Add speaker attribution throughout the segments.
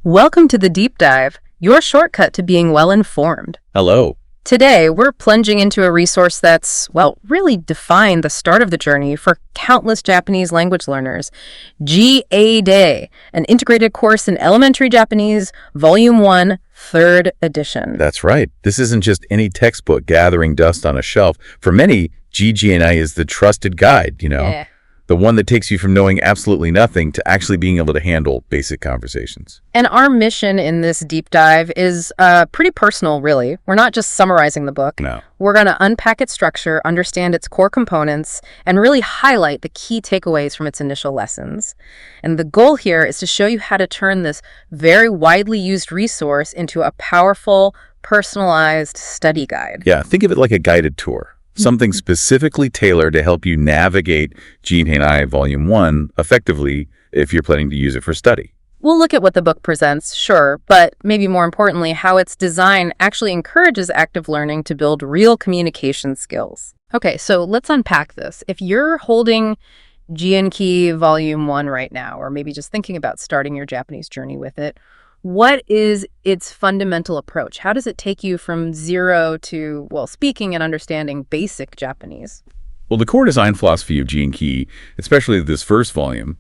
Speaker 1: Welcome to the Deep Dive, your shortcut to being well-informed.
Speaker 2: Hello.
Speaker 1: Today, we're plunging into a resource that's, really defined the start of the journey for countless Japanese language learners. GA-Day, an integrated course in elementary Japanese, Volume 1, 3rd edition.
Speaker 2: That's right. This isn't just any textbook gathering dust on a shelf. For many, GGNI is the trusted guide,
Speaker 1: Yeah.
Speaker 2: the one that takes you from knowing absolutely nothing to actually being able to handle basic conversations.
Speaker 1: And our mission in this deep dive is pretty personal, really. We're not just summarizing the book.
Speaker 2: No.
Speaker 1: We're going to unpack its structure, understand its core components, and really highlight the key takeaways from its initial lessons. And the goal here is to show you how to turn this very widely used resource into a powerful, personalized study guide.
Speaker 2: Yeah, think of it like a guided tour. Something specifically tailored to help you navigate GNI Volume 1 effectively if you're planning to use it for study.
Speaker 1: We'll look at what the book presents, sure, but maybe more importantly, how its design actually encourages active learning to build real communication skills. Okay, so let's unpack this. If you're holding Genki Volume 1 right now, or maybe just thinking about starting your Japanese journey with it, what is its fundamental approach? How does it take you from zero to, speaking and understanding basic Japanese?
Speaker 2: Well, the core design philosophy of Genki, especially this first volume,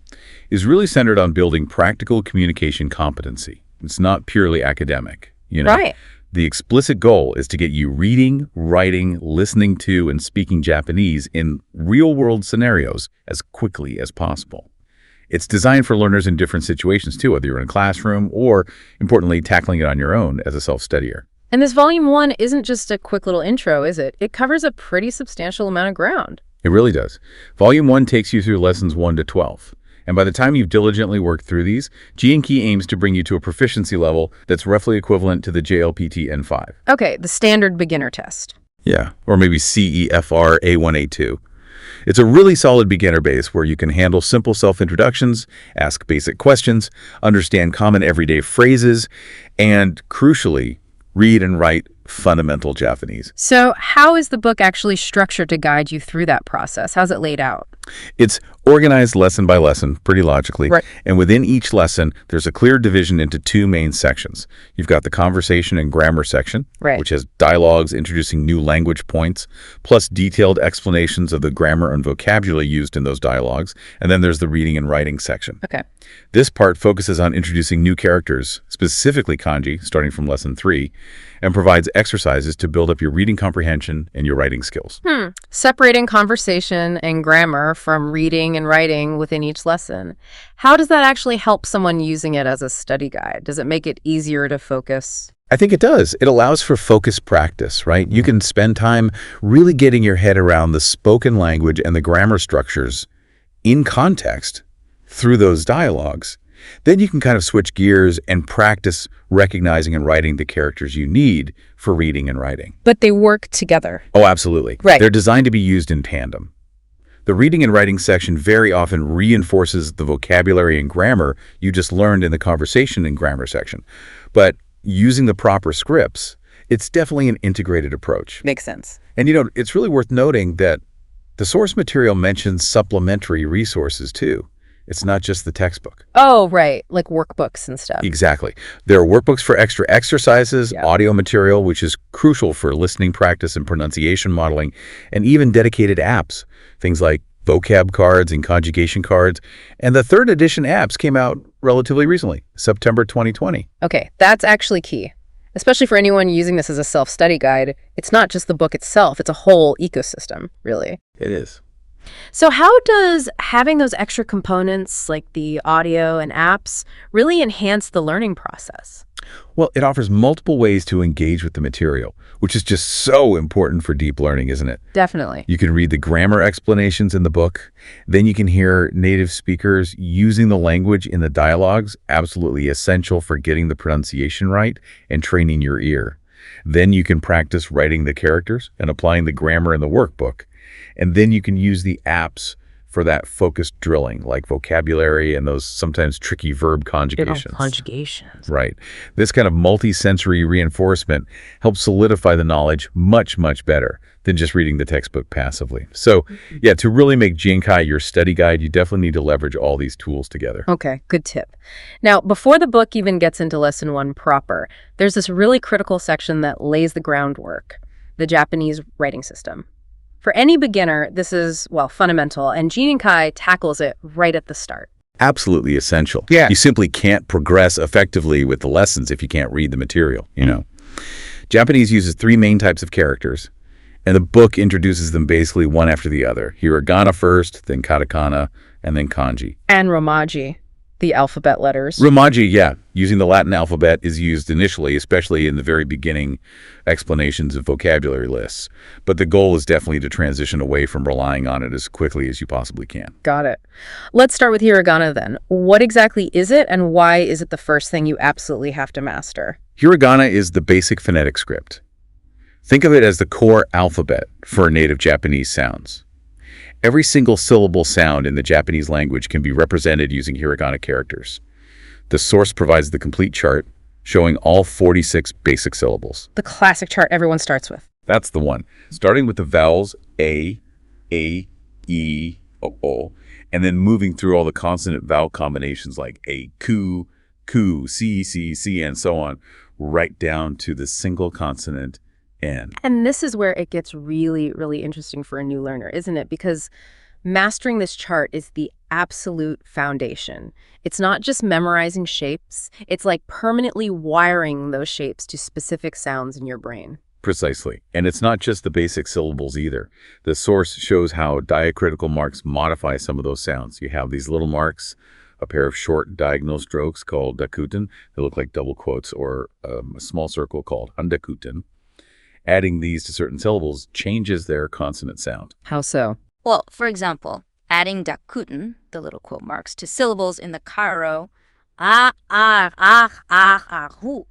Speaker 2: is really centered on building practical communication competency. It's not purely academic,
Speaker 1: Right.
Speaker 2: The explicit goal is to get you reading, writing, listening to, and speaking Japanese in real-world scenarios as quickly as possible. It's designed for learners in different situations, too, whether you're in a classroom or, importantly, tackling it on your own as a self-studier.
Speaker 1: And this Volume 1 isn't just a quick little intro, is it? It covers a pretty substantial amount of ground.
Speaker 2: It really does. Volume 1 takes you through lessons 1 to 12. And by the time you've diligently worked through these, Genki aims to bring you to a proficiency level that's roughly equivalent to the JLPT N5.
Speaker 1: Okay, the standard beginner test.
Speaker 2: Yeah, or maybe CEFR A1A2. It's a really solid beginner base where you can handle simple self-introductions, ask basic questions, understand common everyday phrases, and, crucially, read and write fundamental Japanese.
Speaker 1: So how is the book actually structured to guide you through that process? How's it laid out?
Speaker 2: It's organized lesson by lesson, pretty logically.
Speaker 1: Right.
Speaker 2: And within each lesson, there's a clear division into two main sections. You've got the conversation and grammar section,
Speaker 1: Right.
Speaker 2: which has dialogues introducing new language points, plus detailed explanations of the grammar and vocabulary used in those dialogues. And then there's the reading and writing section.
Speaker 1: Okay.
Speaker 2: This part focuses on introducing new characters, specifically kanji, starting from lesson 3, and provides exercises to build up your reading comprehension and your writing skills.
Speaker 1: Separating conversation and grammar from reading and writing within each lesson. How does that actually help someone using it as a study guide? Does it make it easier to focus?
Speaker 2: I think it does. It allows for focused practice, right? You can spend time really getting your head around the spoken language and the grammar structures in context through those dialogues. Then you can kind of switch gears and practice recognizing and writing the characters you need for reading and writing.
Speaker 1: But they work together.
Speaker 2: Oh, absolutely.
Speaker 1: Right.
Speaker 2: They're designed to be used in tandem. The reading and writing section very often reinforces the vocabulary and grammar you just learned in the conversation and grammar section. But using the proper scripts, it's definitely an integrated approach.
Speaker 1: Makes sense.
Speaker 2: And it's really worth noting that the source material mentions supplementary resources too. It's not just the textbook.
Speaker 1: Oh, right. Like workbooks and stuff.
Speaker 2: Exactly. There are workbooks for extra exercises,
Speaker 1: Yeah.
Speaker 2: audio material, which is crucial for listening practice and pronunciation modeling, and even dedicated apps, things like vocab cards and conjugation cards. And the 3rd edition apps came out relatively recently, September 2020.
Speaker 1: Okay, that's actually key. Especially for anyone using this as a self-study guide. It's not just the book itself. It's a whole ecosystem, really.
Speaker 2: It is.
Speaker 1: So how does having those extra components like the audio and apps really enhance the learning process?
Speaker 2: Well, it offers multiple ways to engage with the material, which is just so important for deep learning, isn't it?
Speaker 1: Definitely.
Speaker 2: You can read the grammar explanations in the book. Then you can hear native speakers using the language in the dialogues, absolutely essential for getting the pronunciation right and training your ear. Then you can practice writing the characters and applying the grammar in the workbook. And then you can use the apps for that focused drilling, like vocabulary and those sometimes tricky verb conjugations.
Speaker 1: Conjugations.
Speaker 2: Right. This kind of multi-sensory reinforcement helps solidify the knowledge much, much better than just reading the textbook passively. So, yeah, to really make Genki your study guide, you definitely need to leverage all these tools together.
Speaker 1: Okay, good tip. Now, before the book even gets into lesson 1 proper, there's this really critical section that lays the groundwork, the Japanese writing system. For any beginner, this is, well, fundamental, and Genki tackles it right at the start.
Speaker 2: Absolutely essential.
Speaker 3: Yeah.
Speaker 2: You simply can't progress effectively with the lessons if you can't read the material, you know. Japanese uses 3 main types of characters, and the book introduces them basically one after the other. Hiragana first, then katakana, and then kanji.
Speaker 1: And Romaji, the alphabet letters.
Speaker 2: Romaji, yeah, using the Latin alphabet is used initially, especially in the very beginning explanations of vocabulary lists. But the goal is definitely to transition away from relying on it as quickly as you possibly can.
Speaker 1: Got it. Let's start with hiragana then. What exactly is it, and why is it the first thing you absolutely have to master?
Speaker 2: Hiragana is the basic phonetic script. Think of it as the core alphabet for native Japanese sounds. Every single syllable sound in the Japanese language can be represented using hiragana characters. The source provides the complete chart, showing all 46 basic syllables.
Speaker 1: The classic chart everyone starts with.
Speaker 2: That's the one. Starting with the vowels A, E, O, and then moving through all the consonant vowel combinations like A, ku, C, and so on, right down to the single consonant N.
Speaker 1: And this is where it gets really, really interesting for a new learner, isn't it? Because mastering this chart is the absolute foundation. It's not just memorizing shapes. It's like permanently wiring those shapes to specific sounds in your brain.
Speaker 2: Precisely. And it's not just the basic syllables either. The source shows how diacritical marks modify some of those sounds. You have these little marks, a pair of short diagonal strokes called dakuten. They look like double quotes, or a small circle called handakuten. Adding these to certain syllables changes their consonant sound.
Speaker 1: How so?
Speaker 4: Well, for example, adding dakuten, the little quote marks, to syllables in the karo, hu,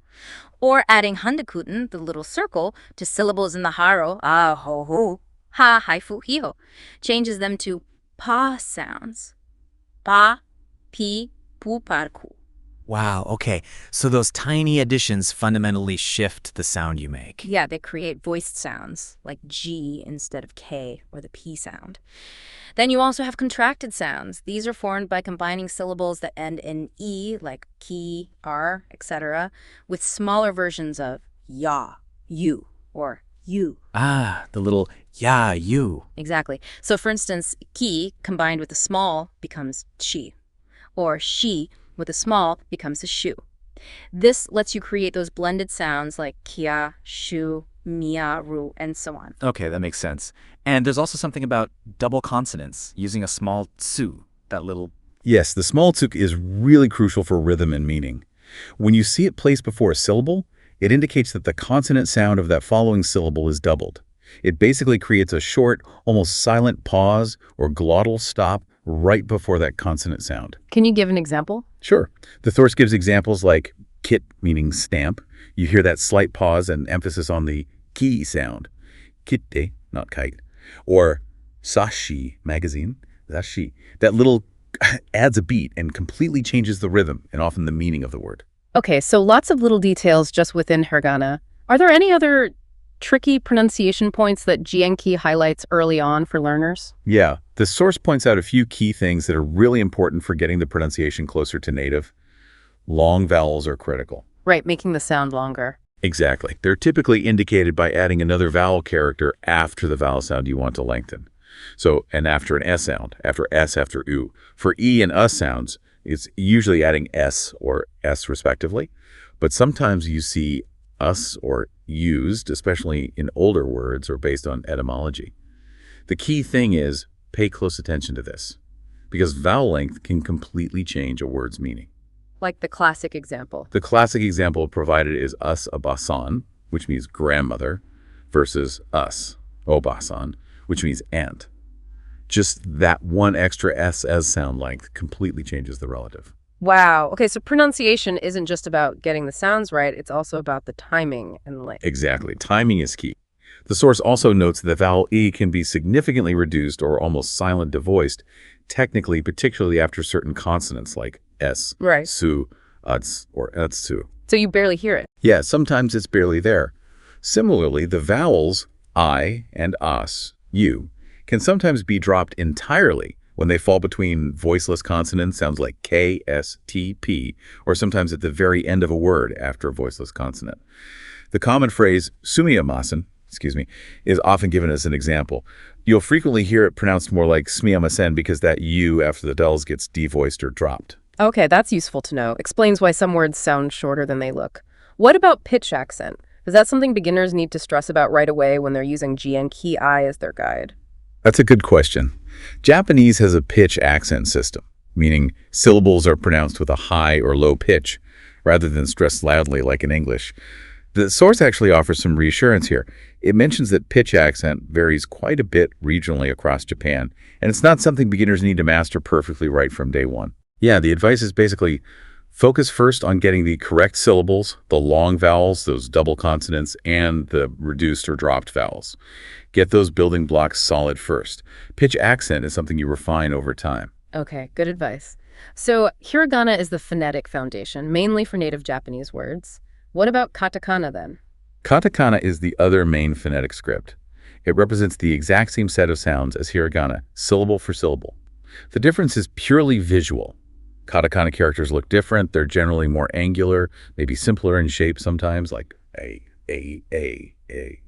Speaker 4: or adding handakuten, the little circle, to syllables in the haro, ho, hu, ha, haifu, hiho, changes them to pa sounds. Pa, pi, pu, parku.
Speaker 3: Wow, okay. So those tiny additions fundamentally shift the sound you make.
Speaker 4: Yeah, they create voiced sounds, like G instead of K, or the P sound. Then you also have contracted sounds. These are formed by combining syllables that end in E, like ki, R, etc., with smaller versions of ya, you, or you.
Speaker 3: Ah, the little ya, you.
Speaker 4: Exactly. So for instance, ki combined with a small becomes chi, or shi with a small becomes a shu. This lets you create those blended sounds like kia, shu, mia, ru, and so on.
Speaker 3: Okay, that makes sense. And there's also something about double consonants, using a small tsu, that little...
Speaker 2: Yes, the small tsuk is really crucial for rhythm and meaning. When you see it placed before a syllable, it indicates that the consonant sound of that following syllable is doubled. It basically creates a short, almost silent pause or glottal stop right before that consonant sound.
Speaker 1: Can you give an example?
Speaker 2: Sure. The source gives examples like kit, meaning stamp. You hear that slight pause and emphasis on the ki sound. Kitte, not kite. Or sashi, magazine. Sashi. That little adds a beat and completely changes the rhythm and often the meaning of the word.
Speaker 1: Okay, so lots of little details just within hiragana. Are there any other tricky pronunciation points that Genki highlights early on for learners?
Speaker 2: Yeah, the source points out a few key things that are really important for getting the pronunciation closer to native. Long vowels are critical.
Speaker 1: Right, making the sound longer.
Speaker 2: Exactly. They're typically indicated by adding another vowel character after the vowel sound you want to lengthen. So, and after an S sound, after S, after U. For E and US sounds, it's usually adding S or S respectively, but sometimes you see us or used, especially in older words or based on etymology. The key thing is pay close attention to this, because vowel length can completely change a word's meaning.
Speaker 1: Like the classic example.
Speaker 2: The classic example provided is us abasan, which means grandmother, versus us, obasan, which means aunt. Just that one extra SS sound length completely changes the relative.
Speaker 1: Wow. Okay, so pronunciation isn't just about getting the sounds right, it's also about the timing and length.
Speaker 2: Exactly. Timing is key. The source also notes that the vowel E can be significantly reduced or almost silent devoiced technically, particularly after certain consonants like S,
Speaker 1: Right.
Speaker 2: su, uts, or utsu.
Speaker 1: So you barely hear it.
Speaker 2: Yeah, sometimes it's barely there. Similarly, the vowels I and as, you, can sometimes be dropped entirely when they fall between voiceless consonant sounds like K, S, T, P, or sometimes at the very end of a word after a voiceless consonant. The common phrase sumiamasen, is often given as an example. You'll frequently hear it pronounced more like smiamasen because that U after the dulls gets devoiced or dropped.
Speaker 1: Okay, that's useful to know. Explains why some words sound shorter than they look. What about pitch accent? Is that something beginners need to stress about right away when they're using Genki as their guide?
Speaker 2: That's a good question. Japanese has a pitch accent system, meaning syllables are pronounced with a high or low pitch, rather than stressed loudly like in English. The source actually offers some reassurance here. It mentions that pitch accent varies quite a bit regionally across Japan, and it's not something beginners need to master perfectly right from day one. Yeah, the advice is basically focus first on getting the correct syllables, the long vowels, those double consonants, and the reduced or dropped vowels. Get those building blocks solid first. Pitch accent is something you refine over time.
Speaker 1: Okay, good advice. So hiragana is the phonetic foundation, mainly for native Japanese words. What about katakana then?
Speaker 2: Katakana is the other main phonetic script. It represents the exact same set of sounds as hiragana, syllable for syllable. The difference is purely visual. Katakana characters look different. They're generally more angular, maybe simpler in shape sometimes, like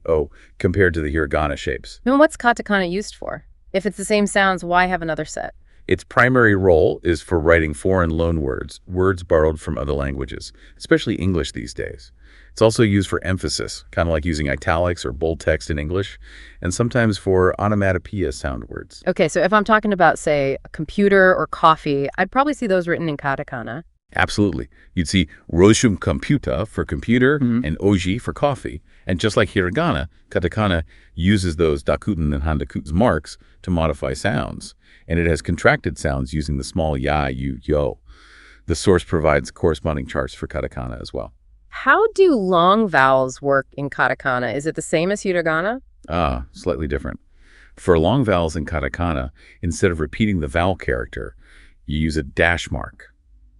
Speaker 2: O, compared to the hiragana shapes.
Speaker 1: And what's katakana used for? If it's the same sounds, why have another set?
Speaker 2: Its primary role is for writing foreign loanwords, words borrowed from other languages, especially English these days. It's also used for emphasis, kind of like using italics or bold text in English, and sometimes for onomatopoeia sound words.
Speaker 1: Okay, so if I'm talking about, say, a computer or coffee, I'd probably see those written in katakana.
Speaker 2: Absolutely. You'd see roshum computer for computer and oji for coffee. And just like hiragana, katakana uses those dakuten and handakuten marks to modify sounds. And it has contracted sounds using the small ya, yu, yo. The source provides corresponding charts for katakana as well.
Speaker 1: How do long vowels work in katakana? Is it the same as hiragana?
Speaker 2: Slightly different. For long vowels in katakana, instead of repeating the vowel character, you use a dash mark.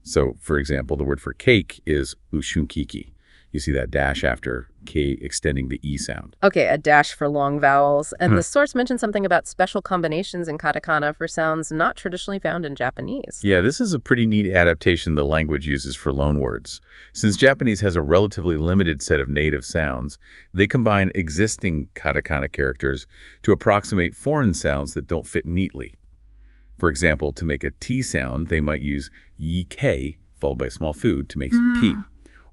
Speaker 2: So, for example, the word for cake is ushunkiki. You see that dash after K extending the E sound.
Speaker 1: Okay, a dash for long vowels. And the source mentioned something about special combinations in katakana for sounds not traditionally found in Japanese.
Speaker 2: Yeah, this is a pretty neat adaptation the language uses for loanwords. Since Japanese has a relatively limited set of native sounds, they combine existing katakana characters to approximate foreign sounds that don't fit neatly. For example, to make a T sound, they might use yi-k followed by a small food to make P.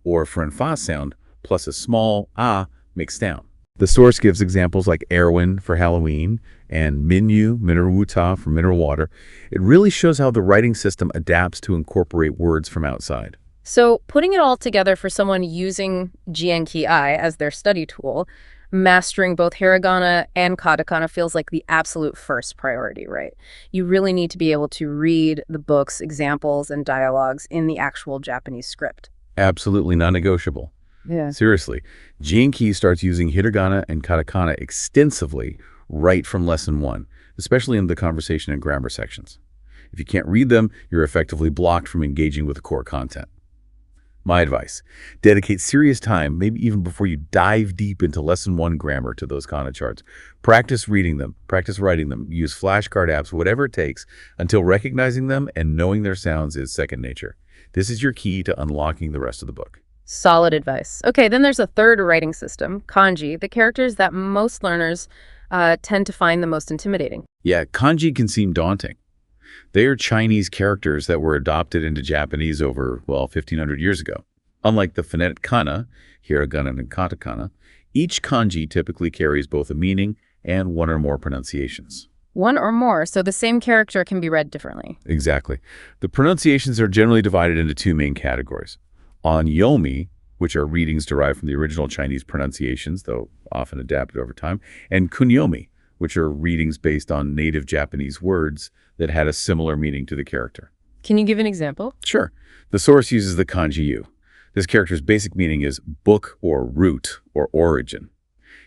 Speaker 2: Or for an fa sound, plus a small a mixed down. The source gives examples like Erwin for Halloween and Minyu, mineral wuta for mineral water. It really shows how the writing system adapts to incorporate words from outside.
Speaker 1: So putting it all together for someone using Genki as their study tool, mastering both hiragana and katakana feels like the absolute first priority, right? You really need to be able to read the books, examples, and dialogues in the actual Japanese script.
Speaker 2: Absolutely non-negotiable.
Speaker 1: Yeah.
Speaker 2: Seriously, Genki starts using hiragana and katakana extensively right from lesson 1, especially in the conversation and grammar sections. If you can't read them, you're effectively blocked from engaging with the core content. My advice, dedicate serious time, maybe even before you dive deep into lesson 1 grammar to those kana charts. Practice reading them, practice writing them, use flashcard apps, whatever it takes, until recognizing them and knowing their sounds is second nature. This is your key to unlocking the rest of the book.
Speaker 1: Solid advice. Okay, then there's a third writing system, kanji, the characters that most learners tend to find the most intimidating.
Speaker 2: Yeah, kanji can seem daunting. They are Chinese characters that were adopted into Japanese over, 1,500 years ago. Unlike the phonetic kana, hiragana and katakana, each kanji typically carries both a meaning and one or more pronunciations.
Speaker 1: One or more, so the same character can be read differently.
Speaker 2: Exactly. The pronunciations are generally divided into 2 main categories. Onyomi, which are readings derived from the original Chinese pronunciations, though often adapted over time, and kunyomi, which are readings based on native Japanese words that had a similar meaning to the character.
Speaker 1: Can you give an example?
Speaker 2: Sure. The source uses the kanji yu. This character's basic meaning is book or root or origin.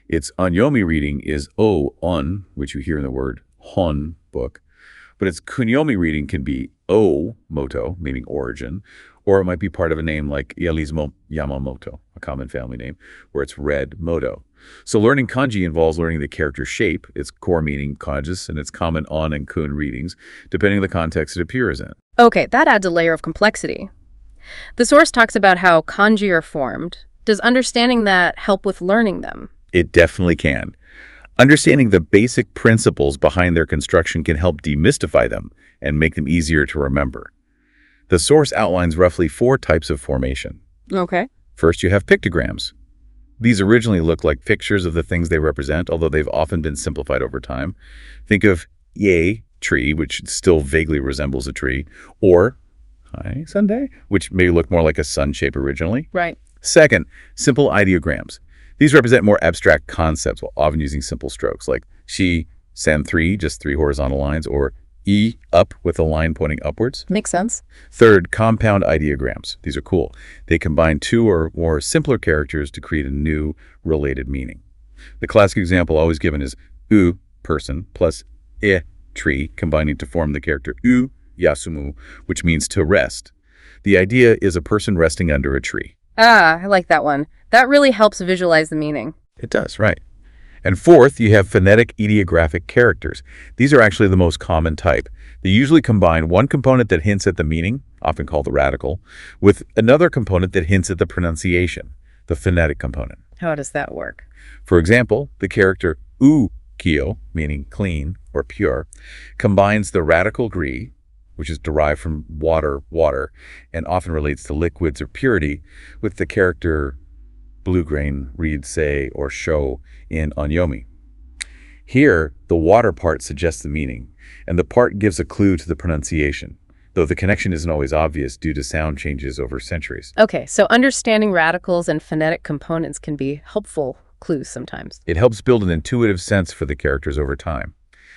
Speaker 2: Its onyomi reading is o-on, which you hear in the word hon, book. But its kunyomi reading can be O moto, meaning origin, or it might be part of a name like Yalismo Yamamoto, a common family name, where it's red moto. So learning kanji involves learning the character shape, its core meaning, kanjis, and its common on and kun readings, depending on the context it appears in.
Speaker 1: Okay, that adds a layer of complexity. The source talks about how kanji are formed. Does understanding that help with learning them?
Speaker 2: It definitely can. Understanding the basic principles behind their construction can help demystify them and make them easier to remember. The source outlines roughly 4 types of formation.
Speaker 1: Okay.
Speaker 2: First, you have pictograms. These originally look like pictures of the things they represent, although they've often been simplified over time. Think of ye, tree, which still vaguely resembles a tree, or hi, Sunday, which may look more like a sun shape originally.
Speaker 1: Right.
Speaker 2: Second, simple ideograms. These represent more abstract concepts while often using simple strokes, like shi, san 3, just 3 horizontal lines, or E, up with a line pointing upwards.
Speaker 1: Makes sense.
Speaker 2: Third, compound ideograms. These are cool. They combine 2 or more simpler characters to create a new related meaning. The classic example always given is u, person, plus e, tree, combining to form the character u, yasumu, which means to rest. The idea is a person resting under a tree.
Speaker 1: Ah, I like that one. That really helps visualize the meaning.
Speaker 2: It does, right. And fourth, you have phonetic ideographic characters. These are actually the most common type. They usually combine one component that hints at the meaning, often called the radical, with another component that hints at the pronunciation, the phonetic component.
Speaker 1: How does that work?
Speaker 2: For example, the character u-kyo, meaning clean or pure, combines the radical gri, which is derived from water, and often relates to liquids or purity, with the character blue grain, read, say, or show in onyomi. Here, the water part suggests the meaning, and the part gives a clue to the pronunciation, though the connection isn't always obvious due to sound changes over centuries.
Speaker 1: Okay, so understanding radicals and phonetic components can be helpful clues sometimes.
Speaker 2: It helps build an intuitive sense for the characters over time.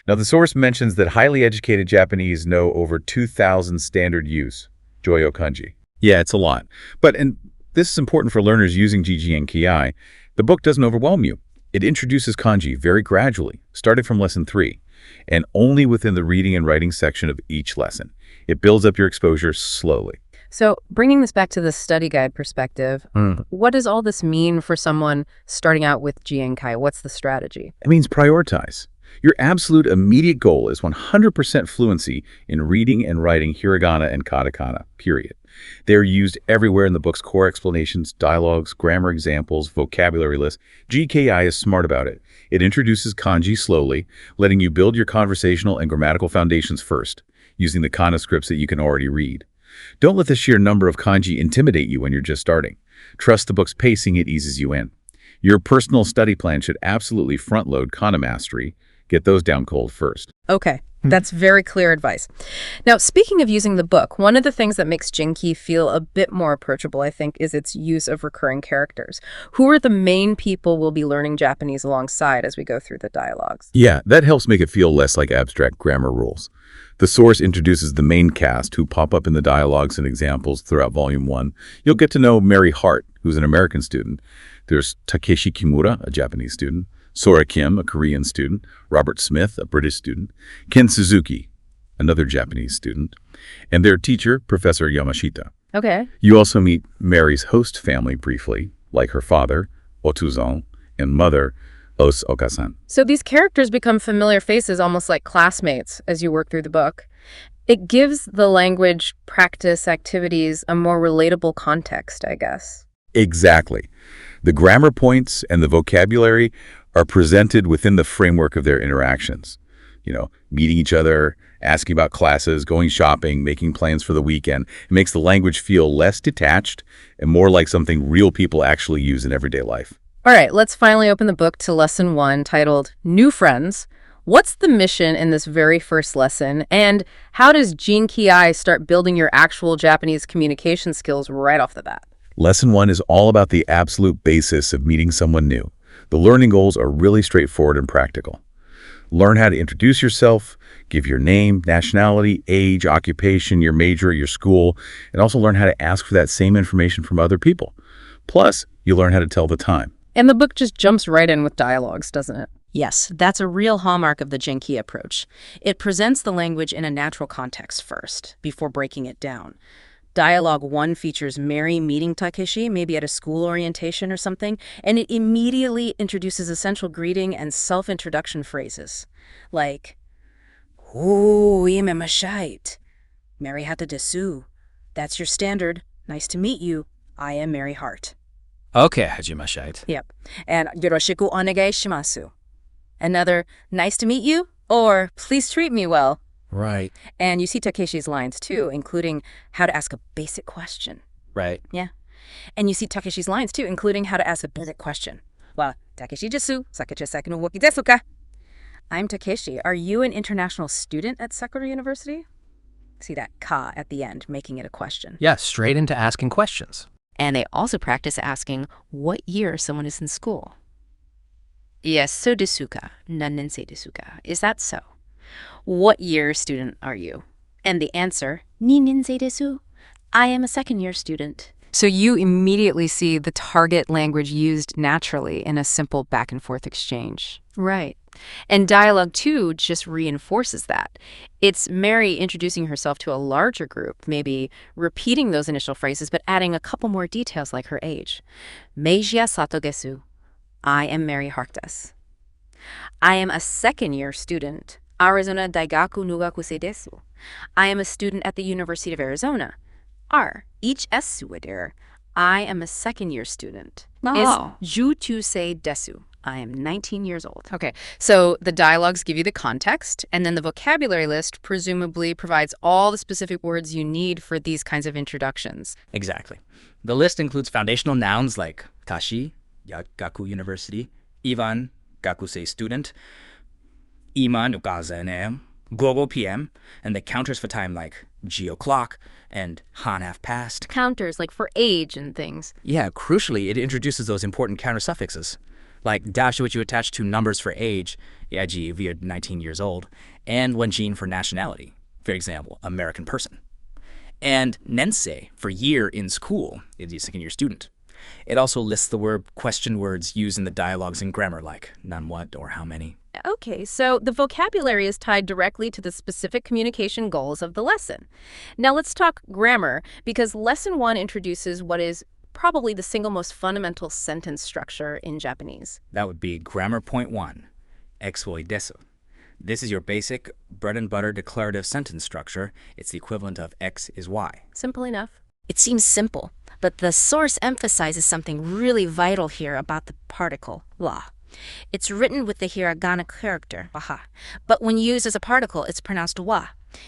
Speaker 2: Now, the source mentions that highly educated Japanese know over 2,000 standard use, Joyo kanji. Yeah, it's a lot. And this is important for learners using Genki. The book doesn't overwhelm you. It introduces kanji very gradually, starting from lesson 3, and only within the reading and writing section of each lesson. It builds up your exposure slowly.
Speaker 1: So bringing this back to the study guide perspective, what does all this mean for someone starting out with Genki? What's the strategy?
Speaker 2: It means prioritize. Your absolute immediate goal is 100% fluency in reading and writing hiragana and katakana, period. They are used everywhere in the book's core explanations, dialogues, grammar examples, vocabulary lists. GKI is smart about it. It introduces kanji slowly, letting you build your conversational and grammatical foundations first, using the kana scripts that you can already read. Don't let the sheer number of kanji intimidate you when you're just starting. Trust the book's pacing, it eases you in. Your personal study plan should absolutely front-load kana mastery. Get those down cold first.
Speaker 1: Okay, that's very clear advice. Now, speaking of using the book, one of the things that makes Genki feel a bit more approachable, I think, is its use of recurring characters. Who are the main people we'll be learning Japanese alongside as we go through the dialogues?
Speaker 2: Yeah, that helps make it feel less like abstract grammar rules. The source introduces the main cast who pop up in the dialogues and examples throughout Volume 1. You'll get to know Mary Hart, who's an American student. There's Takeshi Kimura, a Japanese student. Sora Kim, a Korean student, Robert Smith, a British student, Ken Suzuki, another Japanese student, and their teacher, Professor Yamashita.
Speaker 1: Okay.
Speaker 2: You also meet Mary's host family briefly, like her father, Otuzon, and mother, Os Okasan.
Speaker 1: So these characters become familiar faces, almost like classmates, as you work through the book. It gives the language practice activities a more relatable context, I guess.
Speaker 2: Exactly. The grammar points and the vocabulary are presented within the framework of their interactions. Meeting each other, asking about classes, going shopping, making plans for the weekend. It makes the language feel less detached and more like something real people actually use in everyday life.
Speaker 1: All right, let's finally open the book to Lesson 1, titled New Friends. What's the mission in this very first lesson, and how does Genki start building your actual Japanese communication skills right off the bat?
Speaker 2: Lesson 1 is all about the absolute basis of meeting someone new. The learning goals are really straightforward and practical. Learn how to introduce yourself, give your name, nationality, age, occupation, your major, your school, and also learn how to ask for that same information from other people. Plus, you learn how to tell the time.
Speaker 1: And the book just jumps right in with dialogues, doesn't it?
Speaker 4: Yes, that's a real hallmark of the Genki approach. It presents the language in a natural context first, before breaking it down. Dialogue 1 features Mary meeting Takeshi, maybe at a school orientation or something, and it immediately introduces essential greeting and self-introduction phrases. Like, "Oh, ime mashait. Mary hata desu. That's your standard. Nice to meet you. I am Mary Hart."
Speaker 3: Okay, hajimashite.
Speaker 4: Yep. And yoroshiku onegai shimasu. Another, "Nice to meet you," or "Please treat me well."
Speaker 3: Right.
Speaker 4: And you see Takeshi's lines too, including how to ask a basic question.
Speaker 3: Right.
Speaker 4: Yeah. And you see Takeshi's lines too, including how to ask a basic question. Wa Takeshi desu, Sakura Saku no woki desu ka? I'm Takeshi. Are you an international student at Sakura University? See that ka at the end, making it a question.
Speaker 5: Yeah, straight into asking questions.
Speaker 1: And they also practice asking what year someone is in school. Yes, so desu ka? Nannensei desu ka? Is that so? What year student are you? And the answer, ni ninsei desu. I am a second-year student. So you immediately see the target language used naturally in a simple back-and-forth exchange. Right. And dialogue 2 just reinforces that. It's Mary introducing herself to a larger group, maybe repeating those initial phrases, but adding a couple more details like her age. Meiji Sato desu. I am Mary Harktas. I am a second-year student. Arizona Daigaku Nugakusei desu. I am a student at the University of Arizona. Each S suwader. I am a second-year student.
Speaker 4: Oh.
Speaker 1: Is jutusei desu. I am 19 years old. Okay, so the dialogues give you the context, and then the vocabulary list presumably provides all the specific words you need for these kinds of introductions.
Speaker 3: Exactly. The list includes foundational nouns like Tashi, Gaku University, Ivan, Gakusei student, Ima no gazenem, global PM, and the counters for time like G o'clock and Han half past.
Speaker 1: Counters, like for age and things.
Speaker 3: Yeah, crucially, it introduces those important counter suffixes, like dash, which you attach to numbers for age, yaji if you're 19 years old, and wenjin for nationality, for example, American person. And nensei for year in school, if you're a second-year student. It also lists the word question words used in the dialogues in grammar, like none what or how many.
Speaker 1: Okay, so the vocabulary is tied directly to the specific communication goals of the lesson. Now let's talk grammar, because Lesson 1 introduces what is probably the single most fundamental sentence structure in Japanese.
Speaker 3: That would be grammar point 1, X wa desu. This is your basic bread and butter declarative sentence structure. It's the equivalent of X is Y.
Speaker 1: Simple enough.
Speaker 4: It seems simple, but the source emphasizes something really vital here about the particle, wa. It's written with the hiragana character, waha, but when used as a particle, it's pronounced wa,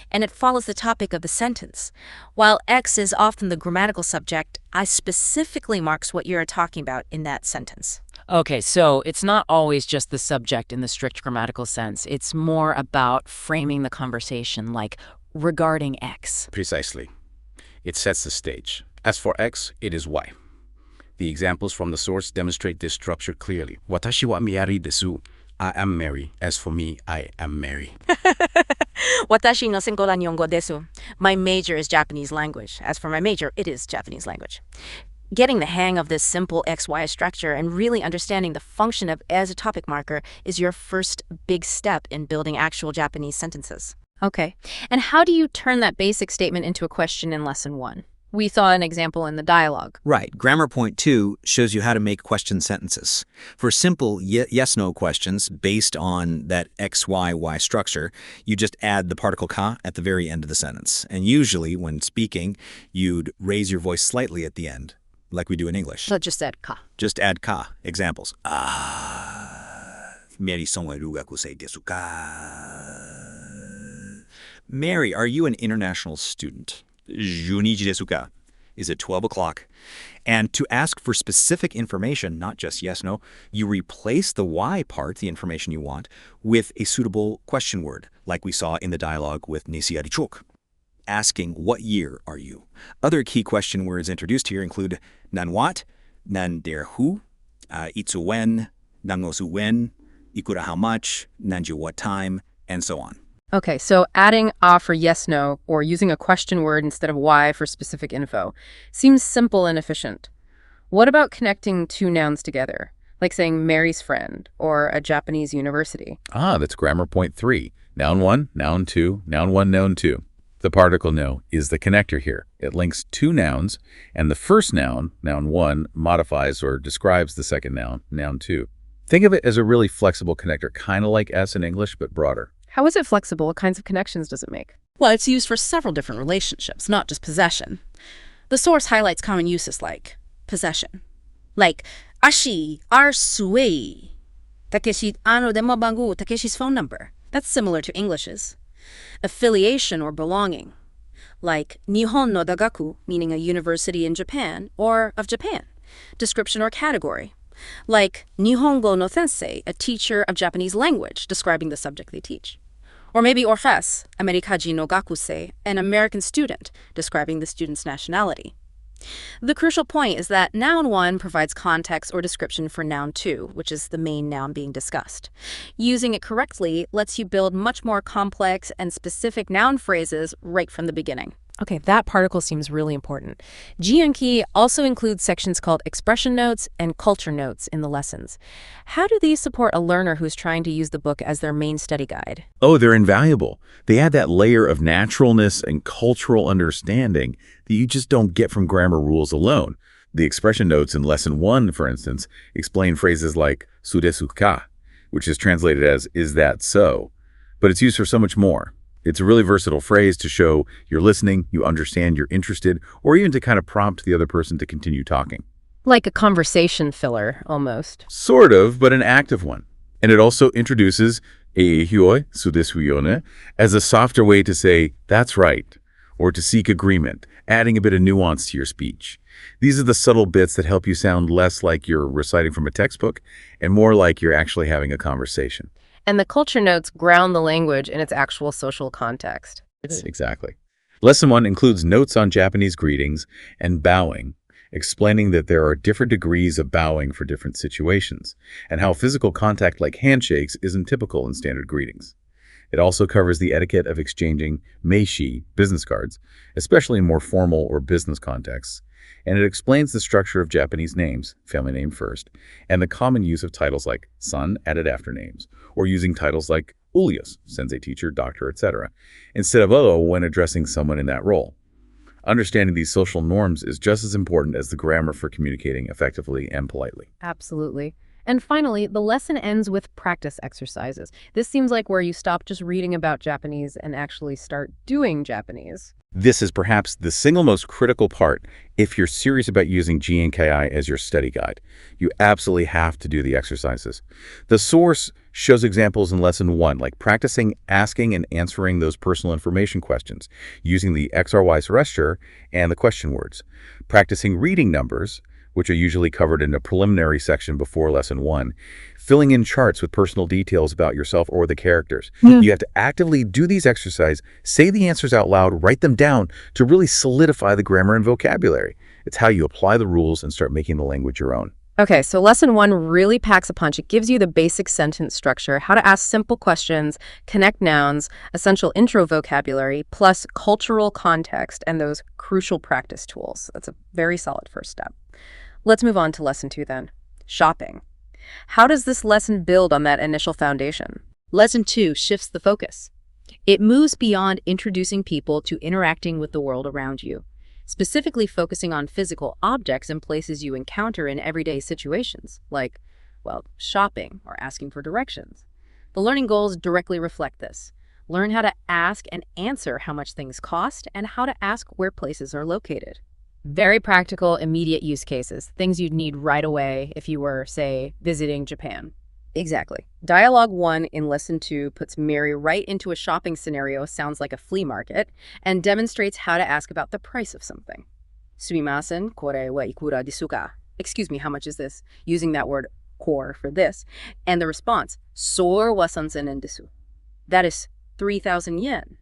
Speaker 4: and it follows the topic of the sentence. While X is often the grammatical subject, I specifically marks what you're talking about in that sentence.
Speaker 5: Okay, so it's not always just the subject in the strict grammatical sense. It's more about framing the conversation, like regarding X.
Speaker 2: Precisely. It sets the stage. As for X, it is Y. The examples from the source demonstrate this structure clearly. Watashi wa Miyari desu. I am Mary. As for me, I am Mary.
Speaker 4: Watashi no senko wa Nihongo desu. My major is Japanese language. As for my major, it is Japanese language. Getting the hang of this simple XY structure and really understanding the function of as a topic marker is your first big step in building actual Japanese sentences.
Speaker 1: Okay, and how do you turn that basic statement into a question in Lesson 1? We saw an example in the dialogue.
Speaker 6: Right. Grammar point 2 shows you how to make question sentences. For simple yes-no questions based on that X, Y, Y structure, you just add the particle ka at the very end of the sentence. And usually, when speaking, you'd raise your voice slightly at the end, like we do in English.
Speaker 1: So just said ka.
Speaker 6: Just add ka. Examples. Mary songo rugakusei desu ka? Mary, are you an international student? Junichi desu ka? Is it 12 o'clock? And to ask for specific information, not just yes, no, you replace the why part, the information you want, with a suitable question word, like we saw in the dialogue with Nisi Arichok. Asking, what year are you? Other key question words introduced here include nan what, nan der who, itsu when, nangosu when, ikura how much, nanju what time, and so on.
Speaker 1: Okay, so adding a for yes, no, or using a question word instead of why for specific info seems simple and efficient. What about connecting two nouns together? Like saying Mary's friend or a Japanese university.
Speaker 2: Ah, that's grammar point 3. Noun 1, noun 2, noun 1, noun 2. The particle no is the connector here. It links two nouns, and the first noun, noun 1, modifies or describes the second noun, noun 2. Think of it as a really flexible connector, kind of like S in English, but broader.
Speaker 1: How is it flexible? What kinds of connections does it make?
Speaker 7: Well, it's used for several different relationships, not just possession. The source highlights common uses like possession. Like, ashi, ar sui. Takeshi, ano demo bangu, Takeshi's phone number. That's similar to English's. Affiliation or belonging. Like, Nihon no dagaku, meaning a university in Japan, or of Japan. Description or category. Like, Nihongo no sensei, a teacher of Japanese language, describing the subject they teach. Or maybe orfes, Amerikaji no gakusei, an American student, describing the student's nationality. The crucial point is that noun 1 provides context or description for noun 2, which is the main noun being discussed. Using it correctly lets you build much more complex and specific noun phrases right from the beginning.
Speaker 1: Okay, that particle seems really important. Genki also includes sections called expression notes and culture notes in the lessons. How do these support a learner who's trying to use the book as their main study guide?
Speaker 2: Oh, they're invaluable. They add that layer of naturalness and cultural understanding that you just don't get from grammar rules alone. The expression notes in Lesson 1, for instance, explain phrases like sudesu ka, which is translated as, is that so? But it's used for so much more. It's a really versatile phrase to show you're listening, you understand, you're interested, or even to kind of prompt the other person to continue talking.
Speaker 1: Like a conversation filler, almost.
Speaker 2: Sort of, but an active one. And it also introduces eihioi, sudesu yone, as a softer way to say, that's right, or to seek agreement, adding a bit of nuance to your speech. These are the subtle bits that help you sound less like you're reciting from a textbook and more like you're actually having a conversation.
Speaker 1: And the culture notes ground the language in its actual social context.
Speaker 2: Exactly. Lesson 1 includes notes on Japanese greetings and bowing, explaining that there are different degrees of bowing for different situations, and how physical contact like handshakes isn't typical in standard greetings. It also covers the etiquette of exchanging meishi, business cards, especially in more formal or business contexts, and it explains the structure of Japanese names, family name first, and the common use of titles like son added after names, or using titles like ulius, sensei teacher, doctor, etc., instead of o when addressing someone in that role. Understanding these social norms is just as important as the grammar for communicating effectively and politely.
Speaker 1: Absolutely. And finally, the lesson ends with practice exercises. This seems like where you stop just reading about Japanese and actually start doing Japanese.
Speaker 2: This is perhaps the single most critical part if you're serious about using GNKI as your study guide. You absolutely have to do the exercises. The source shows examples in Lesson 1, like practicing asking and answering those personal information questions, using the XRY surrender and the question words, practicing reading numbers, which are usually covered in a preliminary section before Lesson 1, filling in charts with personal details about yourself or the characters. You have to actively do these exercises, say the answers out loud, write them down to really solidify the grammar and vocabulary. It's how you apply the rules and start making the language your own.
Speaker 1: Okay, so Lesson 1 really packs a punch. It gives you the basic sentence structure, how to ask simple questions, connect nouns, essential intro vocabulary, plus cultural context and those crucial practice tools. That's a very solid first step. Let's move on to Lesson 2 then. Shopping. How does this lesson build on that initial foundation?
Speaker 7: Lesson 2 shifts the focus. It moves beyond introducing people to interacting with the world around you, specifically focusing on physical objects and places you encounter in everyday situations, like, well, shopping or asking for directions. The learning goals directly reflect this. Learn how to ask and answer how much things cost and how to ask where places are located.
Speaker 1: Very practical, immediate use cases, things you'd need right away if you were, say, visiting Japan. Exactly. Dialogue 1 in Lesson 2 puts Mary right into a shopping scenario, sounds like a flea market, and demonstrates how to ask about the price of something. Sumimasen, kore wa ikura desu ka? Excuse me, how much is this? Using that word kore for this. And the response, sor wa 3,000 desu. That is 3,000 yen.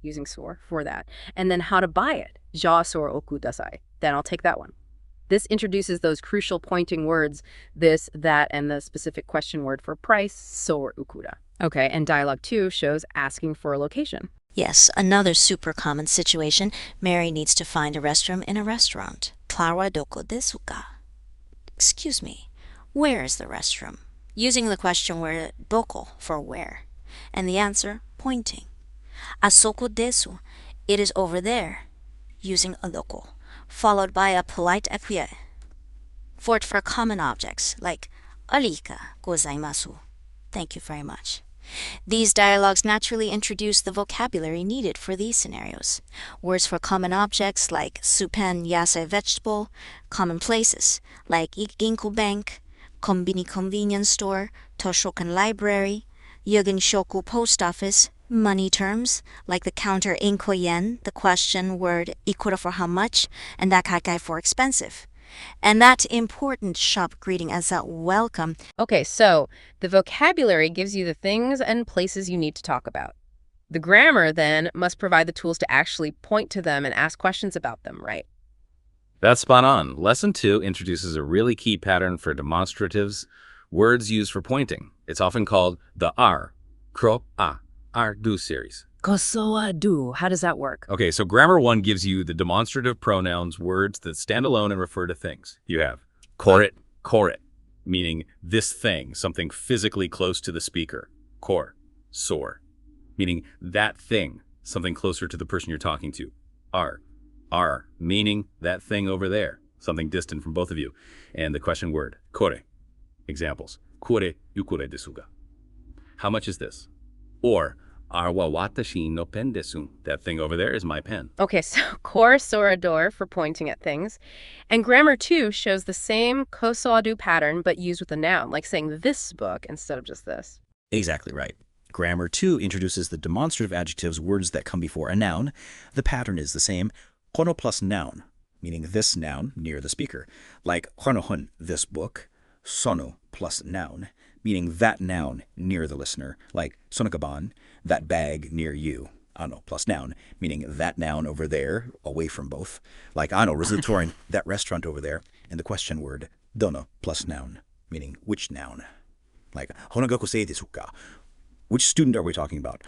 Speaker 1: Using sor for that. And then how to buy it. Ja sor oku dasai. Then I'll take that one. This introduces those crucial pointing words, this, that, and the specific question word for price, sor ukura. Okay, and Dialogue 2 shows asking for a location.
Speaker 8: Yes, another super common situation. Mary needs to find a restroom in a restaurant. Tara doko desu ka? Excuse me, Where is the restroom? Using the question word doko for where, and the answer pointing. Asoko desu, it is over there, using a doko, followed by a polite acquiesce. For common objects like arika gozaimasu, thank you very much. These dialogues naturally introduce the vocabulary needed for these scenarios. Words for common objects like supen yasai vegetable, common places like Ginko Bank, Konbini convenience store, Toshokan library, Yugin Shoku post office, money terms like the counter inko yen, the question word ikura for how much, and dakakai for expensive. And that important shop greeting as a welcome.
Speaker 1: Okay, so the vocabulary gives you the things and places you need to talk about. The grammar, then, must provide the tools to actually point to them and ask questions about them, right?
Speaker 2: That's spot on. Lesson 2 introduces a really key pattern for demonstratives, words used for pointing. It's often called the R, kro, a, R, do series.
Speaker 1: Kosoa do. How does that work?
Speaker 2: Okay, so Grammar 1 gives you the demonstrative pronouns, words that stand alone and refer to things. You have koret, meaning this thing, something physically close to the speaker. Kor, sor, meaning that thing, something closer to the person you're talking to. R, meaning that thing over there, something distant from both of you. And the question word, kore. Examples, kore yukure desu ga. How much is this? Or, ar wa watashi no pen desu. That thing over there is my pen.
Speaker 1: Okay, so kor sorador for pointing at things. And grammar 2 shows the same kosoa do pattern, but used with a noun, like saying this book instead of just this.
Speaker 6: Exactly right. Grammar 2 introduces the demonstrative adjectives, words that come before a noun. The pattern is the same. Kono plus noun, meaning this noun near the speaker. Like konohon, this book. Sono plus noun, meaning that noun near the listener. Like sonokaban, that bag near you. Ano plus noun, meaning that noun over there, away from both. Like ano, risottorin, that restaurant over there. And the question word, dono plus noun, meaning which noun. Like honogakusei desu ka? Which student are we talking about?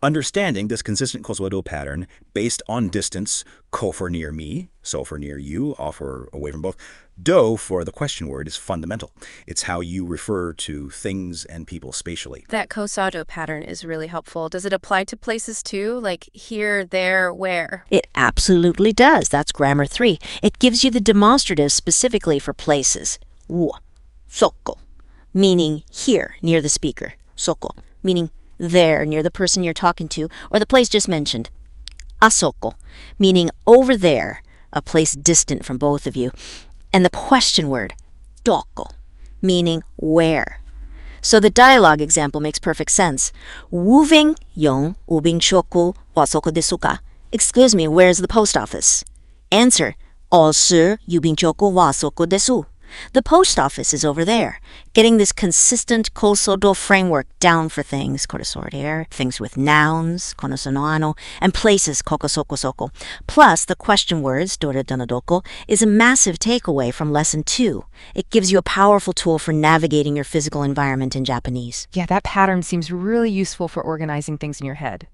Speaker 6: Understanding this consistent kosoado pattern based on distance, ko for near me, so for near you, o for away from both, do for the question word is fundamental. It's how you refer to things and people spatially.
Speaker 1: That kosoa pattern is really helpful. Does it apply to places too? Like here, there, where?
Speaker 8: It absolutely does. That's grammar 3. It gives you the demonstrative specifically for places. Wo, soko, meaning here, near the speaker. Soko, meaning there, near the person you're talking to, or the place just mentioned. Asoko, meaning over there, a place distant from both of you. And the question word, doko, meaning where. So the dialogue example makes perfect sense. Wuving yong ubing shoku wasoko desu ka? Excuse me, where's the post office? Answer, also yubing shoku wasoko desu. The post office is over there. Getting this consistent kosodo framework down for things, koresorere, things with nouns, konosonoano, and places, kokosokosoko. Plus, the question words, dore donodoko, is a massive takeaway from lesson 2. It gives you a powerful tool for navigating your physical environment in Japanese.
Speaker 1: Yeah, that pattern seems really useful for organizing things in your head.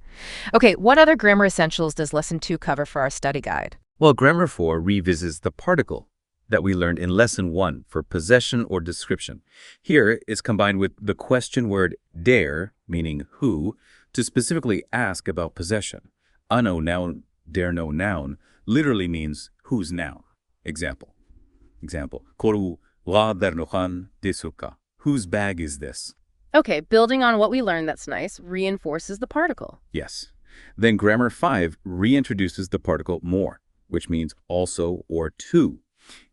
Speaker 1: Okay, what other grammar essentials does lesson 2 cover for our study guide?
Speaker 2: Well, Grammar 4 revisits the particle that we learned in Lesson 1 for possession or description. Here, it's combined with the question word der, meaning who, to specifically ask about possession. Ano noun, der no noun, literally means whose noun. Example. Koru wa dernohan desu ka? Whose bag is this?
Speaker 1: Okay, building on what we learned that's nice reinforces the particle.
Speaker 2: Yes. Then Grammar 5 reintroduces the particle more, which means also or to.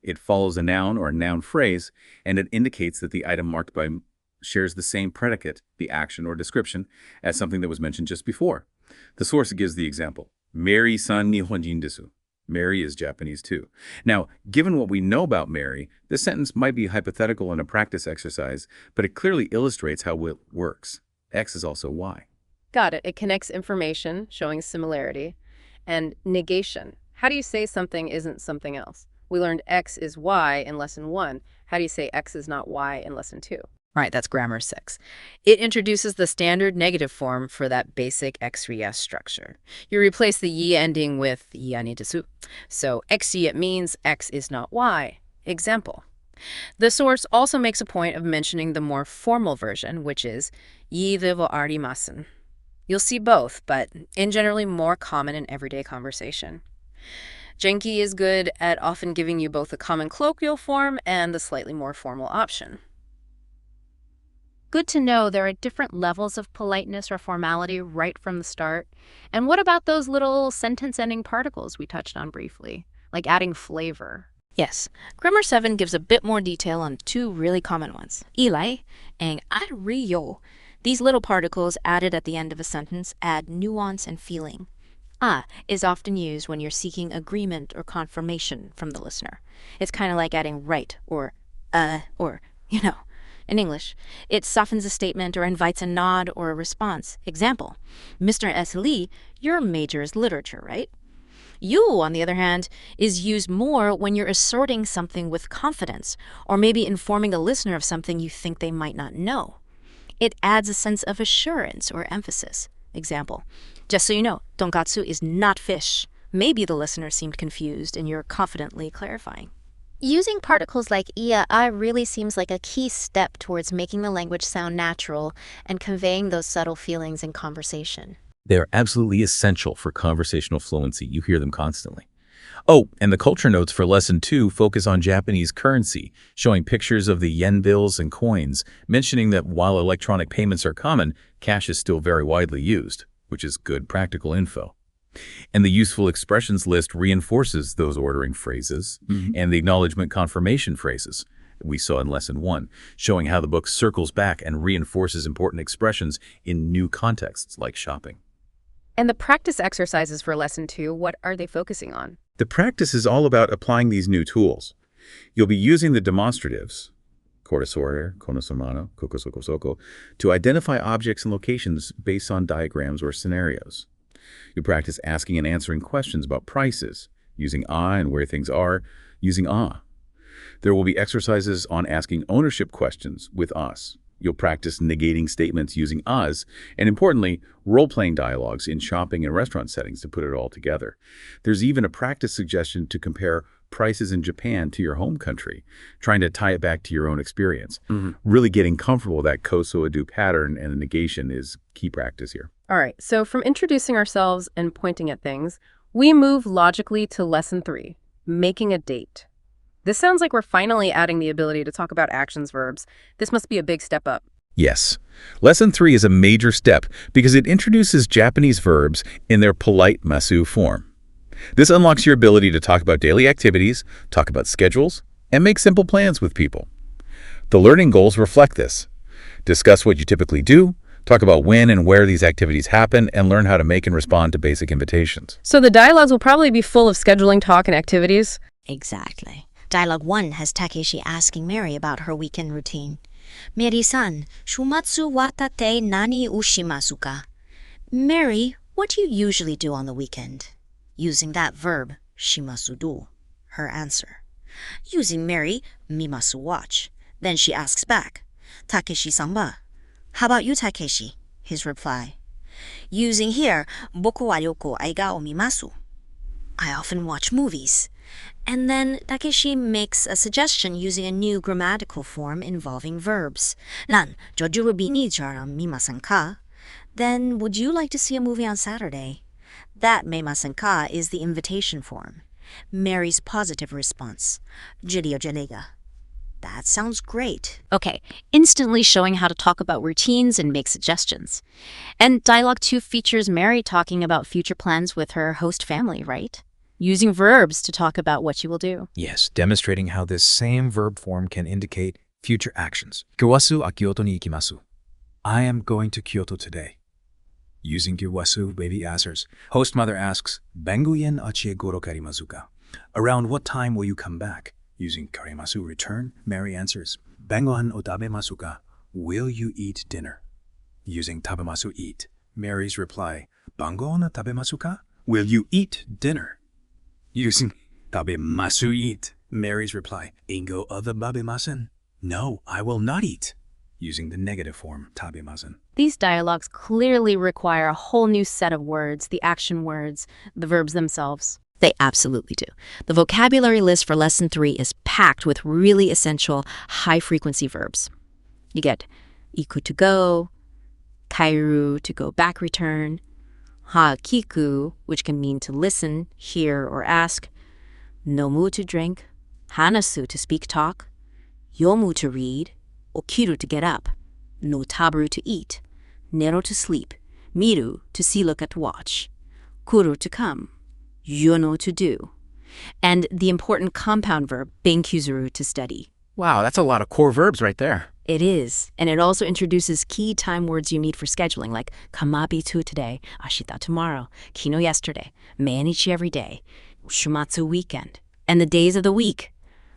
Speaker 2: It follows a noun or a noun phrase, and it indicates that the item marked by shares the same predicate, the action or description, as something that was mentioned just before. The source gives the example. Mary-san Nihonjin desu. Mary is Japanese too. Now, given what we know about Mary, this sentence might be hypothetical in a practice exercise, but it clearly illustrates how it works. X is also Y.
Speaker 1: Got it. It connects information, showing similarity, and negation. How do you say something isn't something else? We learned X is Y in Lesson 1. How do you say X is not Y in Lesson 2? Right, that's Grammar 6. It introduces the standard negative form for that basic X-ri-S structure. You replace the yi ending with yani desu. So X-yi, it means X is not Y. Example. The source also makes a point of mentioning the more formal version, which is "이 되고 arimasen." You'll see both, but in generally more common in everyday conversation. Genki is good at often giving you both the common colloquial form and the slightly more formal option.
Speaker 5: Good to know there are different levels of politeness or formality right from the start. And what about those little sentence-ending particles we touched on briefly, like adding flavor?
Speaker 7: Yes, Grammar 7 gives a bit more detail on two really common ones, ilai and arrio. These little particles added at the end of a sentence add nuance and feeling. Is often used when you're seeking agreement or confirmation from the listener. It's kind of like adding right or, in English. It softens a statement or invites a nod or a response. Example, Mr. S. Lee, your major is literature, right? You, on the other hand, is used more when you're asserting something with confidence or maybe informing a listener of something you think they might not know. It adds a sense of assurance or emphasis. Example, just so you know, tonkatsu is not fish. Maybe the listener seemed confused and you're confidently clarifying.
Speaker 9: Using particles like ia, I really seems like a key step towards making the language sound natural and conveying those subtle feelings in conversation.
Speaker 2: They are absolutely essential for conversational fluency. You hear them constantly. Oh, and the culture notes for Lesson 2 focus on Japanese currency, showing pictures of the yen bills and coins, mentioning that while electronic payments are common, cash is still very widely used, which is good practical info. And the useful expressions list reinforces those ordering phrases and the acknowledgement confirmation phrases we saw in Lesson 1, showing how the book circles back and reinforces important expressions in new contexts like shopping.
Speaker 1: And the practice exercises for Lesson 2, what are they focusing on?
Speaker 2: The practice is all about applying these new tools. You'll be using the demonstratives, koresore, konosomano, kokosokosoko, to identify objects and locations based on diagrams or scenarios. You'll practice asking and answering questions about prices, using and where things are, using There will be exercises on asking ownership questions with us. You'll practice negating statements using as, and importantly, role-playing dialogues in shopping and restaurant settings to put it all together. There's even a practice suggestion to compare prices in Japan to your home country, trying to tie it back to your own experience. Really getting comfortable with that koso-adu pattern and the negation is key practice here.
Speaker 1: All right, so from introducing ourselves and pointing at things, we move logically to Lesson 3, making a date. This sounds like we're finally adding the ability to talk about actions verbs. This must be a big step up.
Speaker 2: Yes. Lesson 3 is a major step because it introduces Japanese verbs in their polite masu form. This unlocks your ability to talk about daily activities, talk about schedules, and make simple plans with people. The learning goals reflect this. Discuss what you typically do, talk about when and where these activities happen, and learn how to make and respond to basic invitations.
Speaker 1: So the dialogues will probably be full of scheduling talk and activities.
Speaker 8: Exactly. Dialogue 1 has Takeshi asking Mary about her weekend routine. Mary-san, shumatsu watate nani ushimasu ka? Mary, what do you usually do on the weekend? Using that verb, shimasu do. Her answer. Using Mary, mimasu watch. Then she asks back, Takeshi-san wa? How about you, Takeshi? His reply. Using here, boku wa yoko aiga o mimasu. I often watch movies. And then Takeshi makes a suggestion using a new grammatical form involving verbs. 난 저주루비니 저랑 미마sen ka. Then would you like to see a movie on Saturday? That meimasen ka is the invitation form. Mary's positive response. Jirio jelega. That sounds great.
Speaker 5: Okay, instantly showing how to talk about routines and make suggestions. And Dialogue 2 features Mary talking about future plans with her host family, right? Using verbs to talk about what you will do.
Speaker 10: Yes, demonstrating how this same verb form can indicate future actions. Kyowasu a Kyoto ni ikimasu. I am going to Kyoto today. Using kyowasu, baby answers. Host mother asks, Benguyen achie goro karimasu ka? Around what time will you come back? Using karimasu, return, Mary answers, Bengohan o tabemasu ka? Will you eat dinner? Using tabemasu, eat. Mary's reply, Bango na tabemasu ka? Will you eat dinner? Using tabemasu, eat. Mary's reply, Ingo other babemasen? No, I will not eat. Using the negative form, tabemasen.
Speaker 5: These dialogues clearly require a whole new set of words, the action words, the verbs themselves.
Speaker 8: They absolutely do. The vocabulary list for Lesson 3 is packed with really essential high-frequency verbs. You get iku to go, kairu to go back return, ha kiku, which can mean to listen, hear, or ask, nomu to drink, hanasu to speak talk, yomu to read, okiru to get up, no tabaru to eat, nero to sleep, miru to see, look at, watch, kuru to come, yono to do, and the important compound verb benkyuzuru to study.
Speaker 3: Wow, that's a lot of core verbs right there.
Speaker 8: It is, and it also introduces key time words you need for scheduling, like kamabitu today, ashita tomorrow, kino yesterday, mainichi every day, shumatsu weekend, and the days of the week,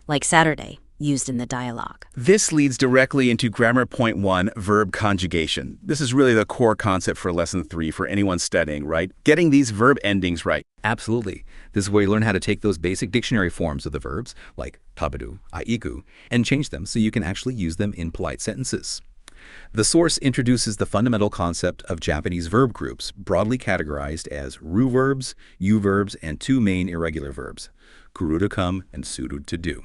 Speaker 8: like Saturday, used in the dialogue.
Speaker 2: This leads directly into grammar point 1, verb conjugation. This is really the core concept for lesson 3 for anyone studying, right? Getting these verb endings right.
Speaker 6: Absolutely. This is where you learn how to take those basic dictionary forms of the verbs, like taberu, aiku, and change them so you can actually use them in polite sentences. The source introduces the fundamental concept of Japanese verb groups, broadly categorized as ru verbs, yu verbs, and 2 main irregular verbs, kuru to come and suru to do.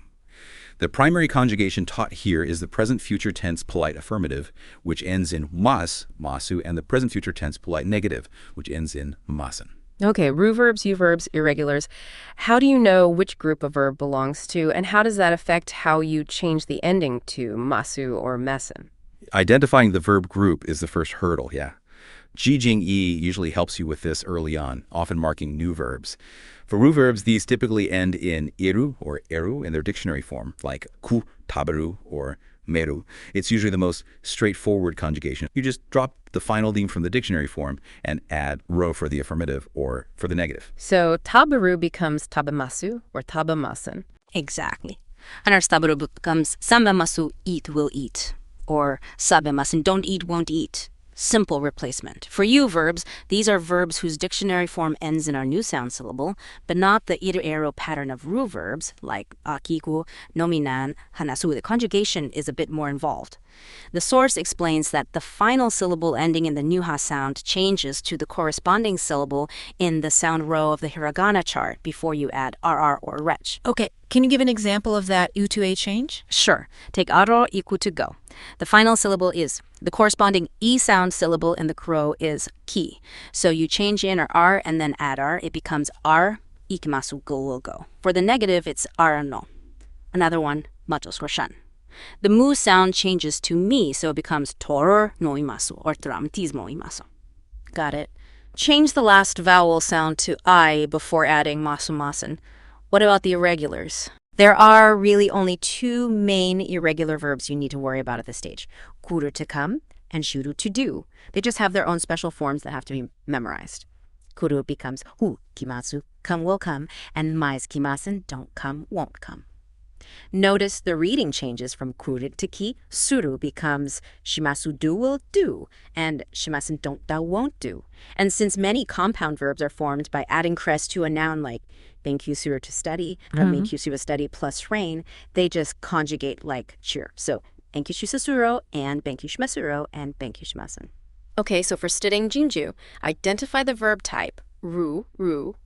Speaker 6: The primary conjugation taught here is the present future tense polite affirmative, which ends in mas, masu, and the present future tense polite negative, which ends in masen.
Speaker 1: Okay, ru verbs, yu verbs, irregulars. How do you know which group a verb belongs to, and how does that affect how you change the ending to masu or mesen?
Speaker 2: Identifying the verb group is the first hurdle, yeah. Jijing yi usually helps you with this early on, often marking new verbs. For ru verbs, these typically end in iru or eru in their dictionary form, like ku, taberu, or meru. It's usually the most straightforward conjugation. You just drop the final dim from the dictionary form and add ro for the affirmative or for the negative.
Speaker 1: So taberu becomes tabemasu or tabemasen.
Speaker 7: Exactly. And our taberu becomes sabemasu, eat, will eat, or sabemasen, don't eat, won't eat. Simple replacement. For yu verbs, these are verbs whose dictionary form ends in our new sound syllable, but not the iru-ero pattern of ru verbs, like akiku, nominan, hanasu. The conjugation is a bit more involved. The source explains that the final syllable ending in the nuha sound changes to the corresponding syllable in the sound row of the hiragana chart before you add rr or rech. Okay, can you give an example of that u to a change?
Speaker 4: Sure. Take aro iku to go. The final syllable is. The corresponding e sound syllable in the kuro is ki. So you change in or r and then add r. It becomes r ikimasu, go will go. For the negative, it's r no. Another one, machos or shan. The mu sound changes to mi, so it becomes toror no imasu or tramtismo imasu. Got it. Change the last vowel sound to I before adding masu-masen. What about the irregulars? There are really only 2 main irregular verbs you need to worry about at this stage. Kuru to come and shuru to do. They just have their own special forms that have to be memorized. Kuru becomes hu kimasu, come will come, and mais kimasen, don't come, won't come. Notice the reading changes from kuru to ki. Suru becomes shimasu, do, will do, and shimasen, don't, thou, won't do. And since many compound verbs are formed by adding crest to a noun like benkyusuru to study, benkyusuru study plus rain, they just conjugate like cheer. So benkyushisasuro and benkyushimesuro and benkyushimasen. Okay, so for studying Jinju, identify the verb type, ru,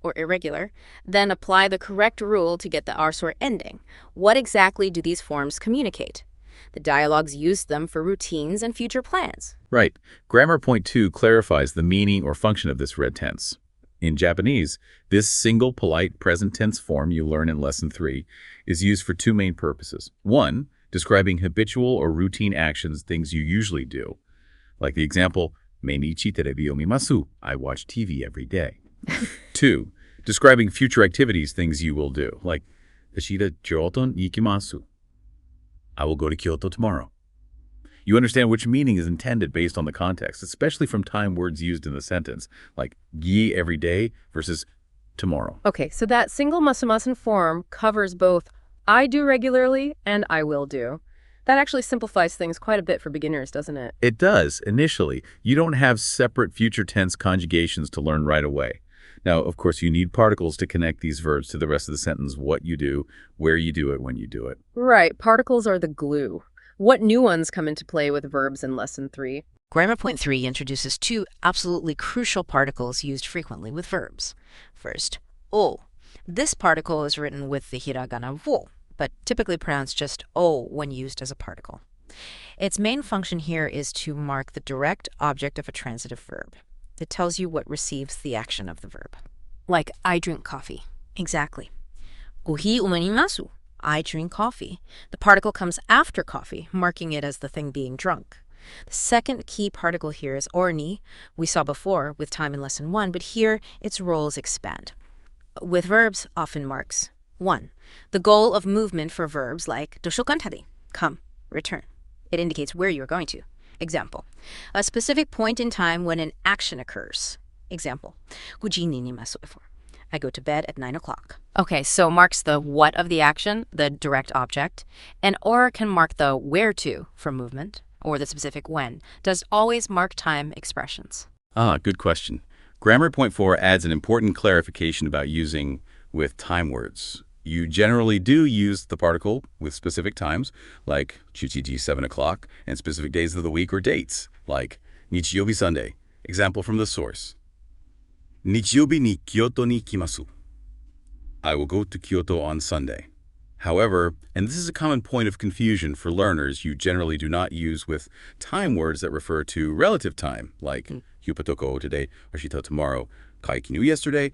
Speaker 4: or irregular, then apply the correct rule to get the arsor ending. What exactly do these forms communicate? The dialogues use them for routines and future plans.
Speaker 2: Right. Grammar point 2 clarifies the meaning or function of this red tense. In Japanese, this single polite present tense form you learn in lesson 3 is used for 2 main purposes. 1, describing habitual or routine actions, things you usually do. Like the example, Mainichi terebi o mimasu, I watch TV every day. 2, describing future activities, things you will do. Like, Ashita Kyoto ikimasu, I will go to Kyoto tomorrow. You understand which meaning is intended based on the context, especially from time words used in the sentence, like gi every day versus tomorrow.
Speaker 1: Okay, so that single masu-masen form covers both I do regularly and I will do. That actually simplifies things quite a bit for beginners, doesn't it?
Speaker 2: It does, initially. You don't have separate future tense conjugations to learn right away. Now, of course, you need particles to connect these verbs to the rest of the sentence, what you do, where you do it, when you do it.
Speaker 1: Right, particles are the glue. What new ones come into play with verbs in lesson 3?
Speaker 8: Grammar point 3 introduces 2 absolutely crucial particles used frequently with verbs. First, o.
Speaker 7: This particle is written with the hiragana wo, but typically pronounced just o when used as a particle. Its main function here is to mark the direct object of a transitive verb. It tells you what receives the action of the verb.
Speaker 5: Like, I drink coffee.
Speaker 7: Exactly. Kohi umanimasu. I drink coffee. The particle comes after coffee, marking it as the thing being drunk. The second key particle here is orni. We saw before with time in lesson 1, but here its roles expand. With verbs, often marks 1. The goal of movement for verbs like doshokantari, come, return. It indicates where you are going to. Example, a specific point in time when an action occurs. Example, 9時にます. I go to bed at 9 o'clock.
Speaker 1: Okay, so marks the what of the action, the direct object, and or can mark the where to for movement, or the specific when. Does always mark time expressions.
Speaker 2: Good question. Grammar point 4 adds an important clarification about using with time words. You generally do use the particle with specific times, like Chuchiji 7 o'clock, and specific days of the week or dates, like Nichiyobi Sunday. Example from the source. Nichiyobi ni Kyoto ni kimasu. I will go to Kyoto on Sunday. However, and this is a common point of confusion for learners, you generally do not use with time words that refer to relative time, like Hyupatoko today, Ashita tomorrow, Kaikinu yesterday,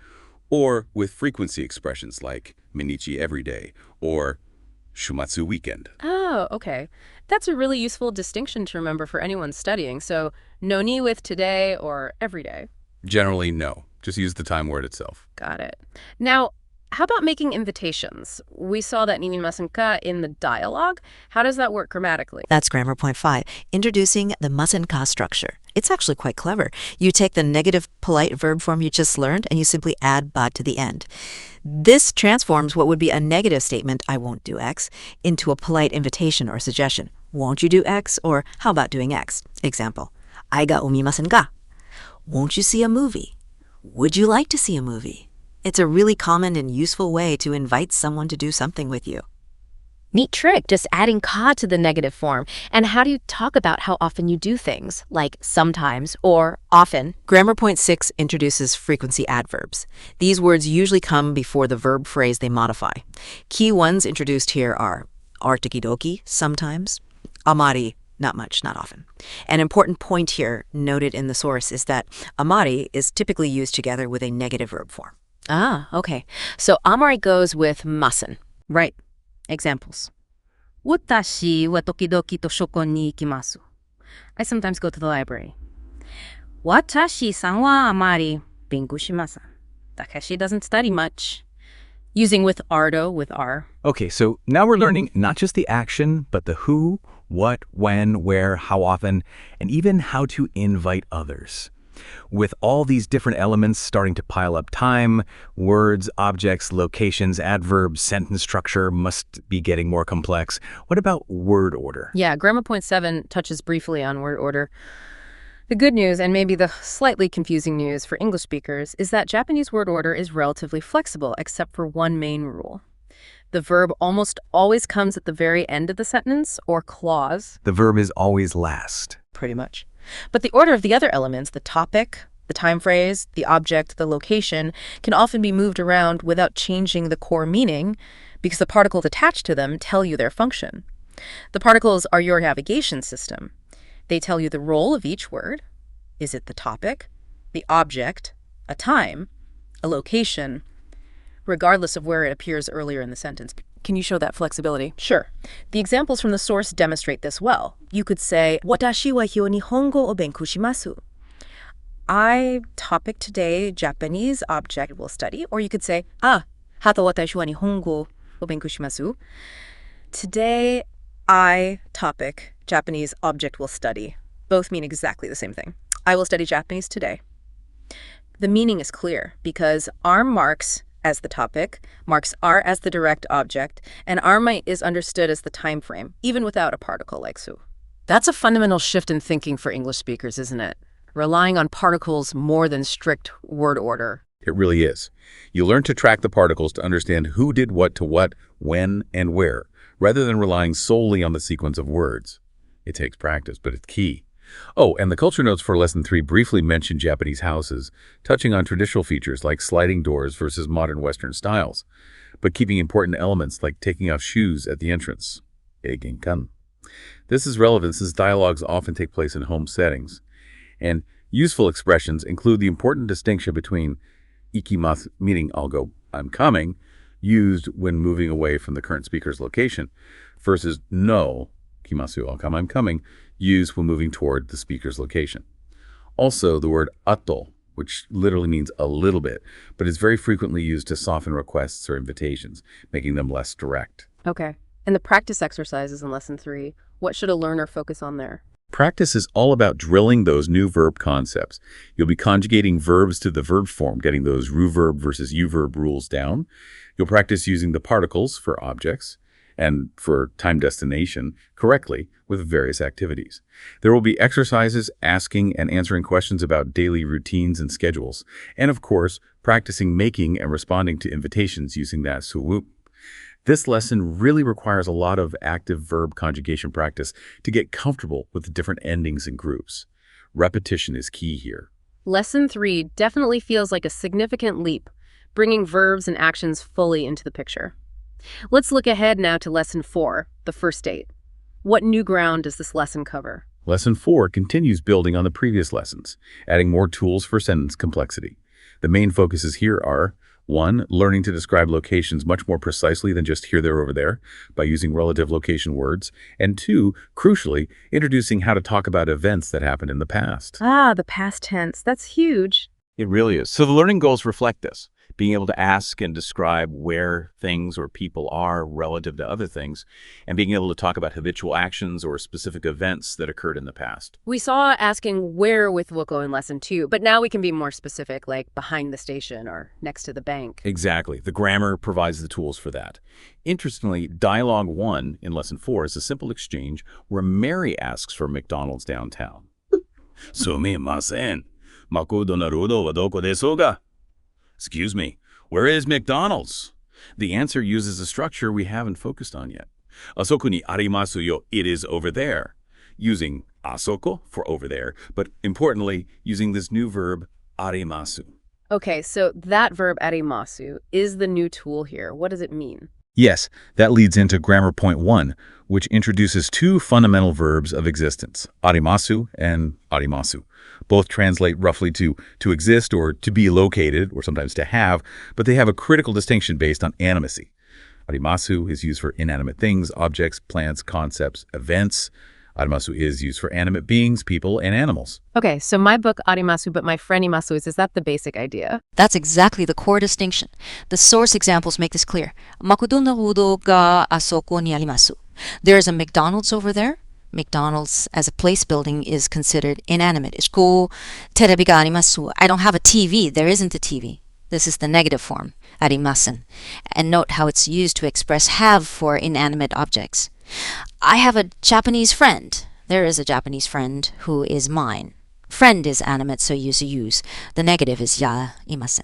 Speaker 2: or with frequency expressions like Minichi every day, or Shumatsu weekend.
Speaker 1: Oh, okay. That's a really useful distinction to remember for anyone studying. So, no ni with today or every day.
Speaker 2: Generally, no. Just use the time word itself.
Speaker 1: Got it. Now, how about making invitations? We saw that ninimasen ka in the dialogue. How does that work grammatically?
Speaker 8: That's grammar point 5, introducing the masen-ka structure. It's actually quite clever. You take the negative polite verb form you just learned and you simply add ba to the end. This transforms what would be a negative statement, I won't do X, into a polite invitation or suggestion. Won't you do X? Or how about doing X? Example, I ga omimasen ka? Won't you see a movie? Would you like to see a movie? It's a really common and useful way to invite someone to do something with you.
Speaker 5: Neat trick, just adding ka to the negative form. And how do you talk about how often you do things, like sometimes or often?
Speaker 8: Grammar point 6 introduces frequency adverbs. These words usually come before the verb phrase they modify. Key ones introduced here are artikidoki, sometimes, amari, not much, not often. An important point here, noted in the source, is that amari is typically used together with a negative verb form.
Speaker 7: Ah, okay. So amari goes with masen. Right. Examples. Watashi wa tokidoki toshoko ni ikimasu. I sometimes go to the library. Watashi-san wa amari benkou shimasen. Takeshi doesn't study much. Using with ardo with R.
Speaker 6: Okay, so now we're learning not just the action, but the who, what, when, where, how often, and even how to invite others. With all these different elements starting to pile up, time, words, objects, locations, adverbs, sentence structure must be getting more complex. What about word order?
Speaker 1: Yeah, grammar point 7 touches briefly on word order. The good news, and maybe the slightly confusing news for English speakers, is that Japanese word order is relatively flexible, except for one main rule. The verb almost always comes at the very end of the sentence or clause.
Speaker 6: The verb is always last.
Speaker 7: Pretty much. But the order of the other elements, the topic, the time phrase, the object, the location, can often be moved around without changing the core meaning because the particles attached to them tell you their function. The particles are your navigation system. They tell you the role of each word. Is it the topic, the object, a time, a location, regardless of where it appears earlier in the sentence?
Speaker 1: Can you show that flexibility?
Speaker 7: Sure. The examples from the source demonstrate this well. You could say, Watashi wa hyo nihongo o benkou shimasu. I, topic today, Japanese object will study. Or you could say, hata watashi wa nihongo o benkou shimasu. Today, I, topic, Japanese object will study. Both mean exactly the same thing. I will study Japanese today. The meaning is clear because arm marks as the topic, marks are as the direct object, and arma is understood as the time frame, even without a particle like su. That's a fundamental shift in thinking for English speakers, isn't it? Relying on particles more than strict word order.
Speaker 2: It really is. You learn to track the particles to understand who did what to what, when, and where, rather than relying solely on the sequence of words. It takes practice, but it's key. Oh, and the culture notes for Lesson 3 briefly mention Japanese houses, touching on traditional features like sliding doors versus modern Western styles, but keeping important elements like taking off shoes at the entrance. Genkan. This is relevant since dialogues often take place in home settings, and useful expressions include the important distinction between ikimasu, meaning I'll go, I'm coming, used when moving away from the current speaker's location, versus no, kimasu, I'll come, I'm coming, used when moving toward the speaker's location. Also, the word ato, which literally means a little bit, but is very frequently used to soften requests or invitations, making them less direct.
Speaker 1: Okay. And the practice exercises in Lesson 3, what should a learner focus on there?
Speaker 2: Practice is all about drilling those new verb concepts. You'll be conjugating verbs to the verb form, getting those ru verb versus u verb rules down. You'll practice using the particles for objects and for time destination correctly with various activities. There will be exercises asking and answering questions about daily routines and schedules, and of course, practicing making and responding to invitations using that suwup. This lesson really requires a lot of active verb conjugation practice to get comfortable with the different endings and groups. Repetition is key here.
Speaker 1: Lesson 3 definitely feels like a significant leap, bringing verbs and actions fully into the picture. Let's look ahead now to Lesson 4, the first date. What new ground does this lesson cover?
Speaker 2: Lesson 4 continues building on the previous lessons, adding more tools for sentence complexity. The main focuses here are 1. Learning to describe locations much more precisely than just here, there, over there by using relative location words. And 2, crucially, introducing how to talk about events that happened in the past.
Speaker 1: Ah, the past tense. That's huge.
Speaker 11: It really is. So the learning goals reflect this, being able to ask and describe where things or people are relative to other things, and being able to talk about habitual actions or specific events that occurred in the past.
Speaker 1: We saw asking where with Woko in Lesson 2, but now we can be more specific, like behind the station or next to the bank.
Speaker 11: Exactly. The grammar provides the tools for that. Interestingly, Dialogue 1 in Lesson 4 is a simple exchange where Mary asks for McDonald's downtown. Sumimasen. Makudo narudo wa doko desu ga? Excuse me, where is McDonald's? The answer uses a structure we haven't focused on yet. Asoko ni arimasu yo, it is over there. Using asoko for over there, but importantly, using this new verb arimasu.
Speaker 1: Okay, so that verb arimasu is the new tool here. What does it mean?
Speaker 2: Yes, that leads into grammar point 1, which introduces 2 fundamental verbs of existence, arimasu and arimasu. Both translate roughly to exist or to be located, or sometimes to have, but they have a critical distinction based on animacy. Arimasu is used for inanimate things, objects, plants, concepts, events. Arimasu is used for animate beings, people, and animals.
Speaker 1: Okay, so my book arimasu, but my friend imasu is that the basic idea?
Speaker 8: That's exactly the core distinction. The source examples make this clear. Makudo narudo ga asoko ni arimasu. There is a McDonald's over there. McDonald's as a place building is considered inanimate. Ishiko terebi ga arimasu. I don't have a TV. There isn't a TV. This is the negative form, arimasen. And note how it's used to express have for inanimate objects. I have a Japanese friend. There is a Japanese friend who is mine. Friend is animate, so use. The negative is ya imasen.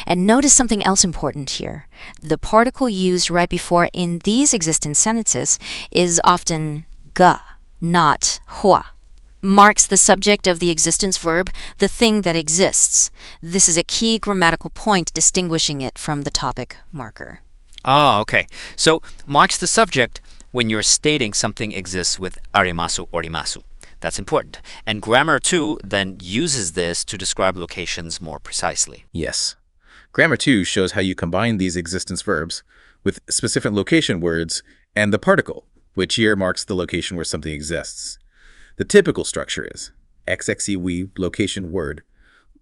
Speaker 8: And notice something else important here. The particle used right before in these existent sentences is often ga, not hua. Marks the subject of the existence verb, the thing that exists. This is a key grammatical point distinguishing it from the topic marker.
Speaker 3: Ah, okay. So marks the subject when you're stating something exists with arimasu or rimasu. That's important. And grammar 2 then uses this to describe locations more precisely.
Speaker 2: Yes. Grammar 2 shows how you combine these existence verbs with specific location words and the particle, which here marks the location where something exists. The typical structure is xxewe location word.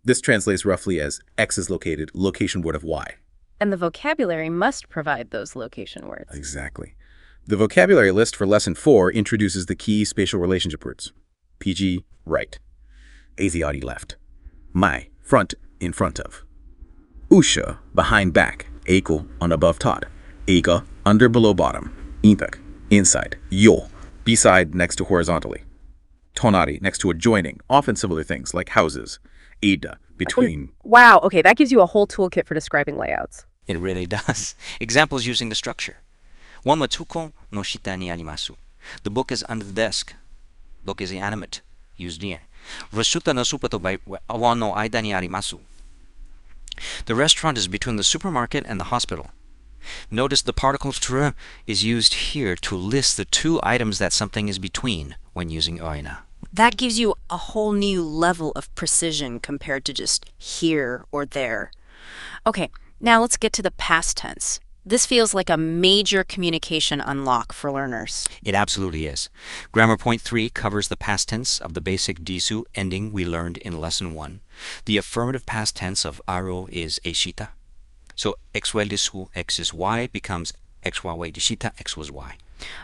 Speaker 2: This translates roughly as x is located, location word of y.
Speaker 1: And the vocabulary must provide those location words.
Speaker 2: Exactly. The vocabulary list for Lesson 4 introduces the key spatial relationship words. PG, right. Asiati, left. Mai, front, in front of. Usha, behind, back. Eiko, on, above, top. Ega, under, below, bottom. Impek, inside. Yo, beside, next to horizontally. Tonari, next to adjoining, often similar things like houses. Ida, between.
Speaker 1: Wow, okay, that gives you a whole toolkit for describing layouts.
Speaker 3: It really does. Examples using the structure. One wa tsuko no shita ni arimasu. The book is under the desk. Book is inanimate.
Speaker 12: used near. ロシュタのスーパーと泡の間にあります。The restaurant is between the supermarket and the hospital. Notice the particle tr is used here to list the two items that something is between when using oina.
Speaker 7: That gives you a whole new level of precision compared to just here or there. Okay, now let's get to the past tense. This feels like a major communication unlock for learners.
Speaker 12: It absolutely is. Grammar point 3 covers the past tense of the basic disu ending we learned in lesson 1. The affirmative past tense of aro is eshita. So x wa disu, x is y, becomes x wa deshita, x was y.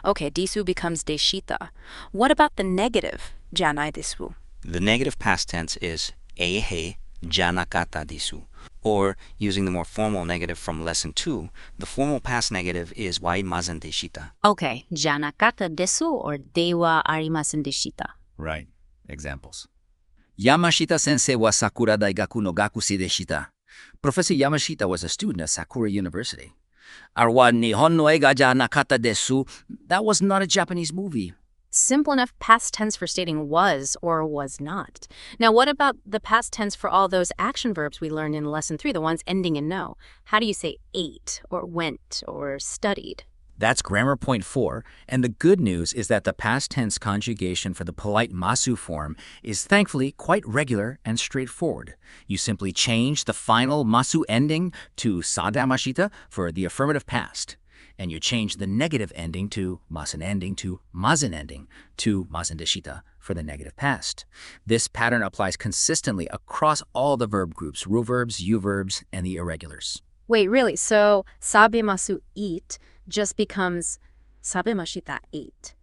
Speaker 7: Okay, disu becomes deshita. What about the negative, janai desu?
Speaker 12: The negative past tense is ehe janakata disu. Or, using the more formal negative from lesson 2, the formal past negative is waimasen deshita.
Speaker 4: Okay, janakata desu or dewa arimasen deshita.
Speaker 3: Right. Examples. Yamashita sensei wa Sakura Daigaku no gakushi deshita. Professor Yamashita was a student at Sakura University. Arwa nihon no eiga ja nakata desu. That was not a Japanese movie.
Speaker 5: Simple enough past tense for stating was or was not. Now, what about the past tense for all those action verbs we learned in lesson 3, the ones ending in no? How do you say ate or went or studied?
Speaker 3: That's grammar point 4, and the good news is that the past tense conjugation for the polite masu form is thankfully quite regular and straightforward. You simply change the final masu ending to sadamashita for the affirmative past, and you change the negative ending to masen ending to mazen ending to mazen deshita for the negative past. This pattern applies consistently across all the verb groups, rule verbs, you verbs, and the irregulars.
Speaker 5: Wait, really? So sabemasu eat just becomes sabemashita ate,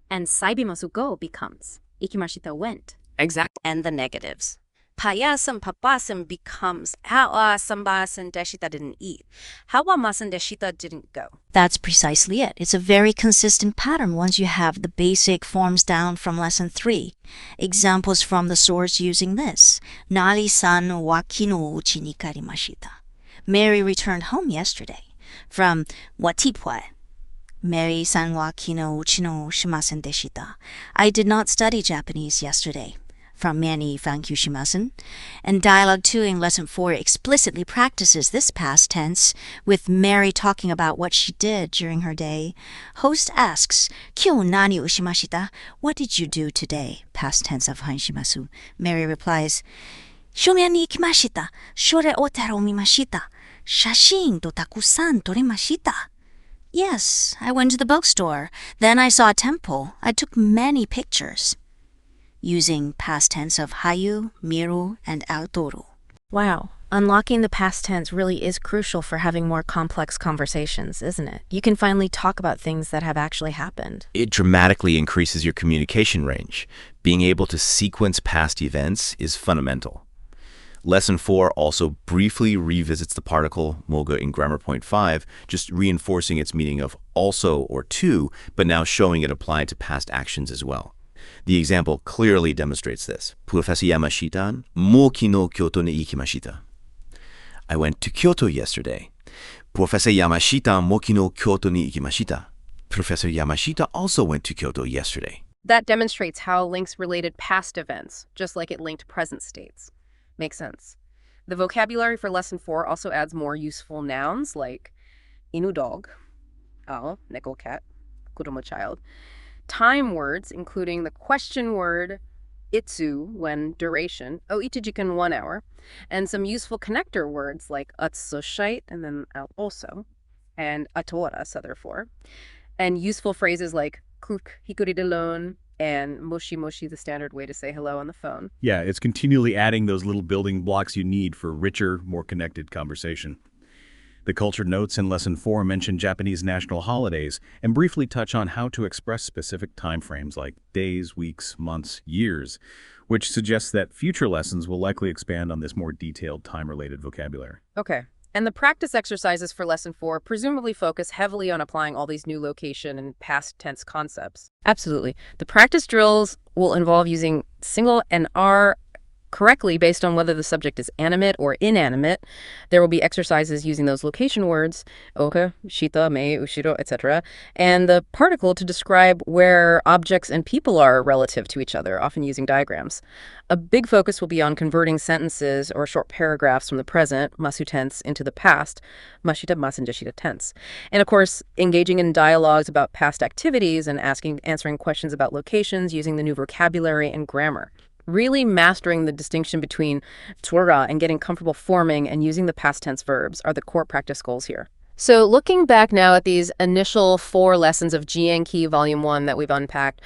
Speaker 5: and saibimasu go becomes ikimashita went.
Speaker 7: Exact. And the negatives. Payasam papasam becomes hawa sambasan deshita didn't eat. Hawa masan deshita didn't go.
Speaker 8: That's precisely it. It's a very consistent pattern once you have the basic forms down from lesson 3. Examples from the source using this. Nari-san wa kino uchi ni karimashita. Mary returned home yesterday. From watipwa. Mary-san wa kino uchi no shimasen deshita. I did not study Japanese yesterday. From Manny Fankyu Shimasen. And Dialogue 2 in Lesson 4 explicitly practices this past tense, with Mary talking about what she did during her day. Host asks, Kyou nani o shimashita? What did you do today? Past tense of hanshimasu. Mary replies, Shomen ni ikimashita. Shore otaro mimashita. Shashin to takusan torimashita. Yes, I went to the bookstore. Then I saw a temple. I took many pictures. Using past tense of hayu, miru, and autoru.
Speaker 5: Wow. Unlocking the past tense really is crucial for having more complex conversations, isn't it? You can finally talk about things that have actually happened.
Speaker 13: It dramatically increases your communication range. Being able to sequence past events is fundamental. Lesson 4 also briefly revisits the particle moga in grammar point 5, just reinforcing its meaning of also or to, but now showing it applied to past actions as well. The example clearly demonstrates this. Professor Yamashita mo kino Kyoto ni ikimashita. I went to Kyoto yesterday. Professor Yamashita mo kino Kyoto ni ikimashita. Professor Yamashita also went to Kyoto yesterday.
Speaker 1: That demonstrates how links related past events, just like it linked present states. Makes sense. The vocabulary for lesson 4 also adds more useful nouns like inu dog, ao, nickel cat, kudomo child, time words, including the question word itsu, when duration, o itajikan 1 hour, and some useful connector words like atsushite, and then also, and atora, other for, and useful phrases like kuk hikuri de lon, and moshi moshi, the standard way to say hello on the phone.
Speaker 11: Yeah, it's continually adding those little building blocks you need for richer, more connected conversation. The cultured notes in Lesson 4 mention Japanese national holidays and briefly touch on how to express specific time frames like days, weeks, months, years, which suggests that future lessons will likely expand on this more detailed time-related vocabulary.
Speaker 1: Okay. And the practice exercises for lesson 4 presumably focus heavily on applying all these new location and past tense concepts. Absolutely. The practice drills will involve using single and R correctly based on whether the subject is animate or inanimate. There will be exercises using those location words, oka, shita, me, ushiro, etc., and the particle to describe where objects and people are relative to each other, often using diagrams. A big focus will be on converting sentences or short paragraphs from the present, masu tense, into the past, mashita, masenjashita tense. And of course, engaging in dialogues about past activities and answering questions about locations using the new vocabulary and grammar. Really mastering the distinction between tsura and getting comfortable forming and using the past tense verbs are the core practice goals here. So looking back now at these initial 4 lessons of Genki Volume 1 that we've unpacked,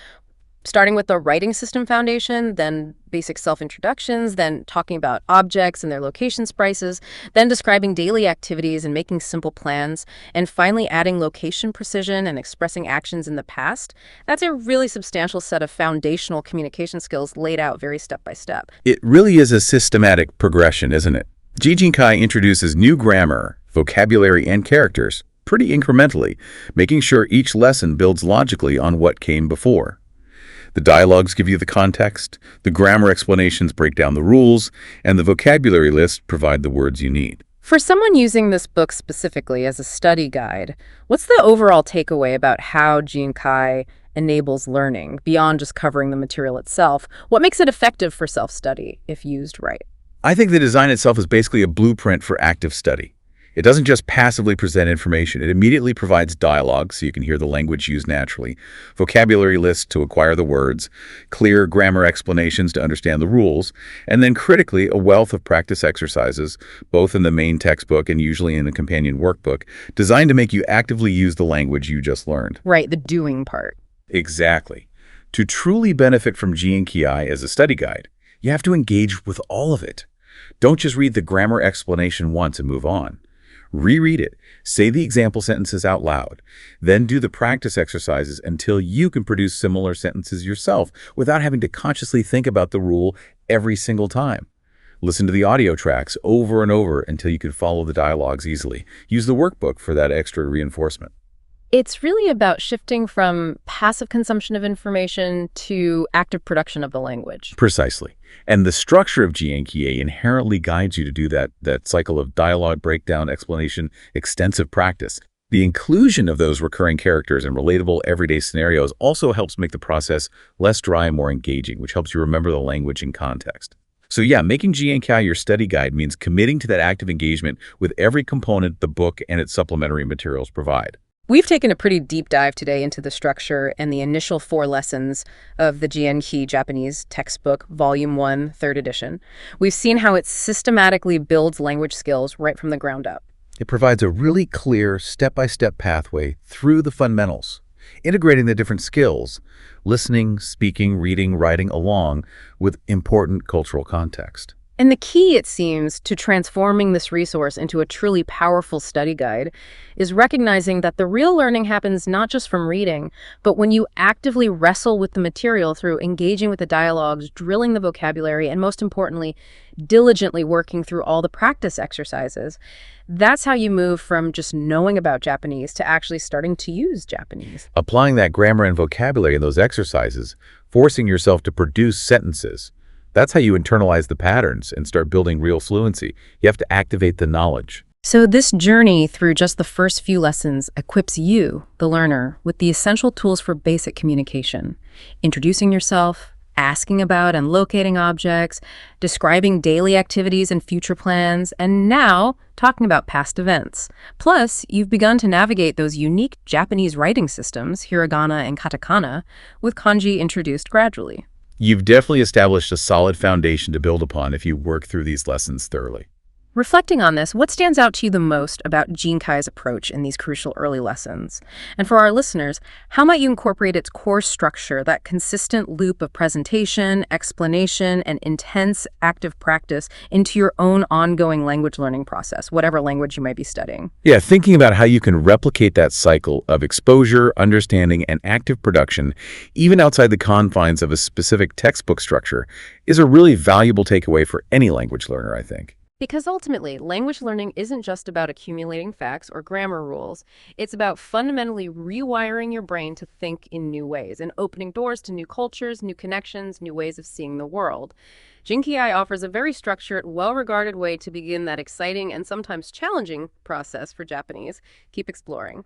Speaker 1: starting with the writing system foundation, then basic self-introductions, then talking about objects and their location sprices, then describing daily activities and making simple plans, and finally adding location precision and expressing actions in the past, that's a really substantial set of foundational communication skills laid out very step by step.
Speaker 2: It really is a systematic progression, isn't it? Jijinkai introduces new grammar, vocabulary, and characters pretty incrementally, making sure each lesson builds logically on what came before. The dialogues give you the context, the grammar explanations break down the rules, and the vocabulary lists provide the words you need.
Speaker 1: For someone using this book specifically as a study guide, what's the overall takeaway about how Genki enables learning beyond just covering the material itself? What makes it effective for self-study if used right?
Speaker 2: I think the design itself is basically a blueprint for active study. It doesn't just passively present information. It immediately provides dialogue so you can hear the language used naturally, vocabulary lists to acquire the words, clear grammar explanations to understand the rules, and then critically a wealth of practice exercises, both in the main textbook and usually in a companion workbook, designed to make you actively use the language you just learned.
Speaker 1: Right, the doing part.
Speaker 2: Exactly. To truly benefit from Genki as a study guide, you have to engage with all of it. Don't just read the grammar explanation once and move on. Reread it, say the example sentences out loud, then do the practice exercises until you can produce similar sentences yourself without having to consciously think about the rule every single time. Listen to the audio tracks over and over until you can follow the dialogues easily. Use the workbook for that extra reinforcement.
Speaker 1: It's really about shifting from passive consumption of information to active production of the language.
Speaker 2: Precisely. And the structure of Genki inherently guides you to do that cycle of dialogue, breakdown, explanation, extensive practice. The inclusion of those recurring characters and relatable everyday scenarios also helps make the process less dry and more engaging, which helps you remember the language in context. So yeah, making Genki your study guide means committing to that active engagement with every component the book and its supplementary materials provide.
Speaker 1: We've taken a pretty deep dive today into the structure and the initial 4 lessons of the Genki Japanese textbook, Volume 1, 3rd edition. We've seen how it systematically builds language skills right from the ground up.
Speaker 2: It provides a really clear step-by-step pathway through the fundamentals, integrating the different skills, listening, speaking, reading, writing, along with important cultural context.
Speaker 1: And the key, it seems, to transforming this resource into a truly powerful study guide is recognizing that the real learning happens not just from reading, but when you actively wrestle with the material through engaging with the dialogues, drilling the vocabulary, and most importantly, diligently working through all the practice exercises. That's how you move from just knowing about Japanese to actually starting to use Japanese.
Speaker 2: Applying that grammar and vocabulary in those exercises, forcing yourself to produce sentences. That's how you internalize the patterns and start building real fluency. You have to activate the knowledge.
Speaker 1: So this journey through just the first few lessons equips you, the learner, with the essential tools for basic communication. Introducing yourself, asking about and locating objects, describing daily activities and future plans, and now talking about past events. Plus, you've begun to navigate those unique Japanese writing systems, hiragana and katakana, with kanji introduced gradually.
Speaker 2: You've definitely established a solid foundation to build upon if you work through these lessons thoroughly.
Speaker 1: Reflecting on this, what stands out to you the most about Genkai's approach in these crucial early lessons? And for our listeners, how might you incorporate its core structure, that consistent loop of presentation, explanation, and intense active practice into your own ongoing language learning process, whatever language you might be studying?
Speaker 2: Yeah, thinking about how you can replicate that cycle of exposure, understanding, and active production, even outside the confines of a specific textbook structure, is a really valuable takeaway for any language learner, I think.
Speaker 1: Because ultimately, language learning isn't just about accumulating facts or grammar rules. It's about fundamentally rewiring your brain to think in new ways and opening doors to new cultures, new connections, new ways of seeing the world. Genki offers a very structured, well-regarded way to begin that exciting and sometimes challenging process for Japanese. Keep exploring.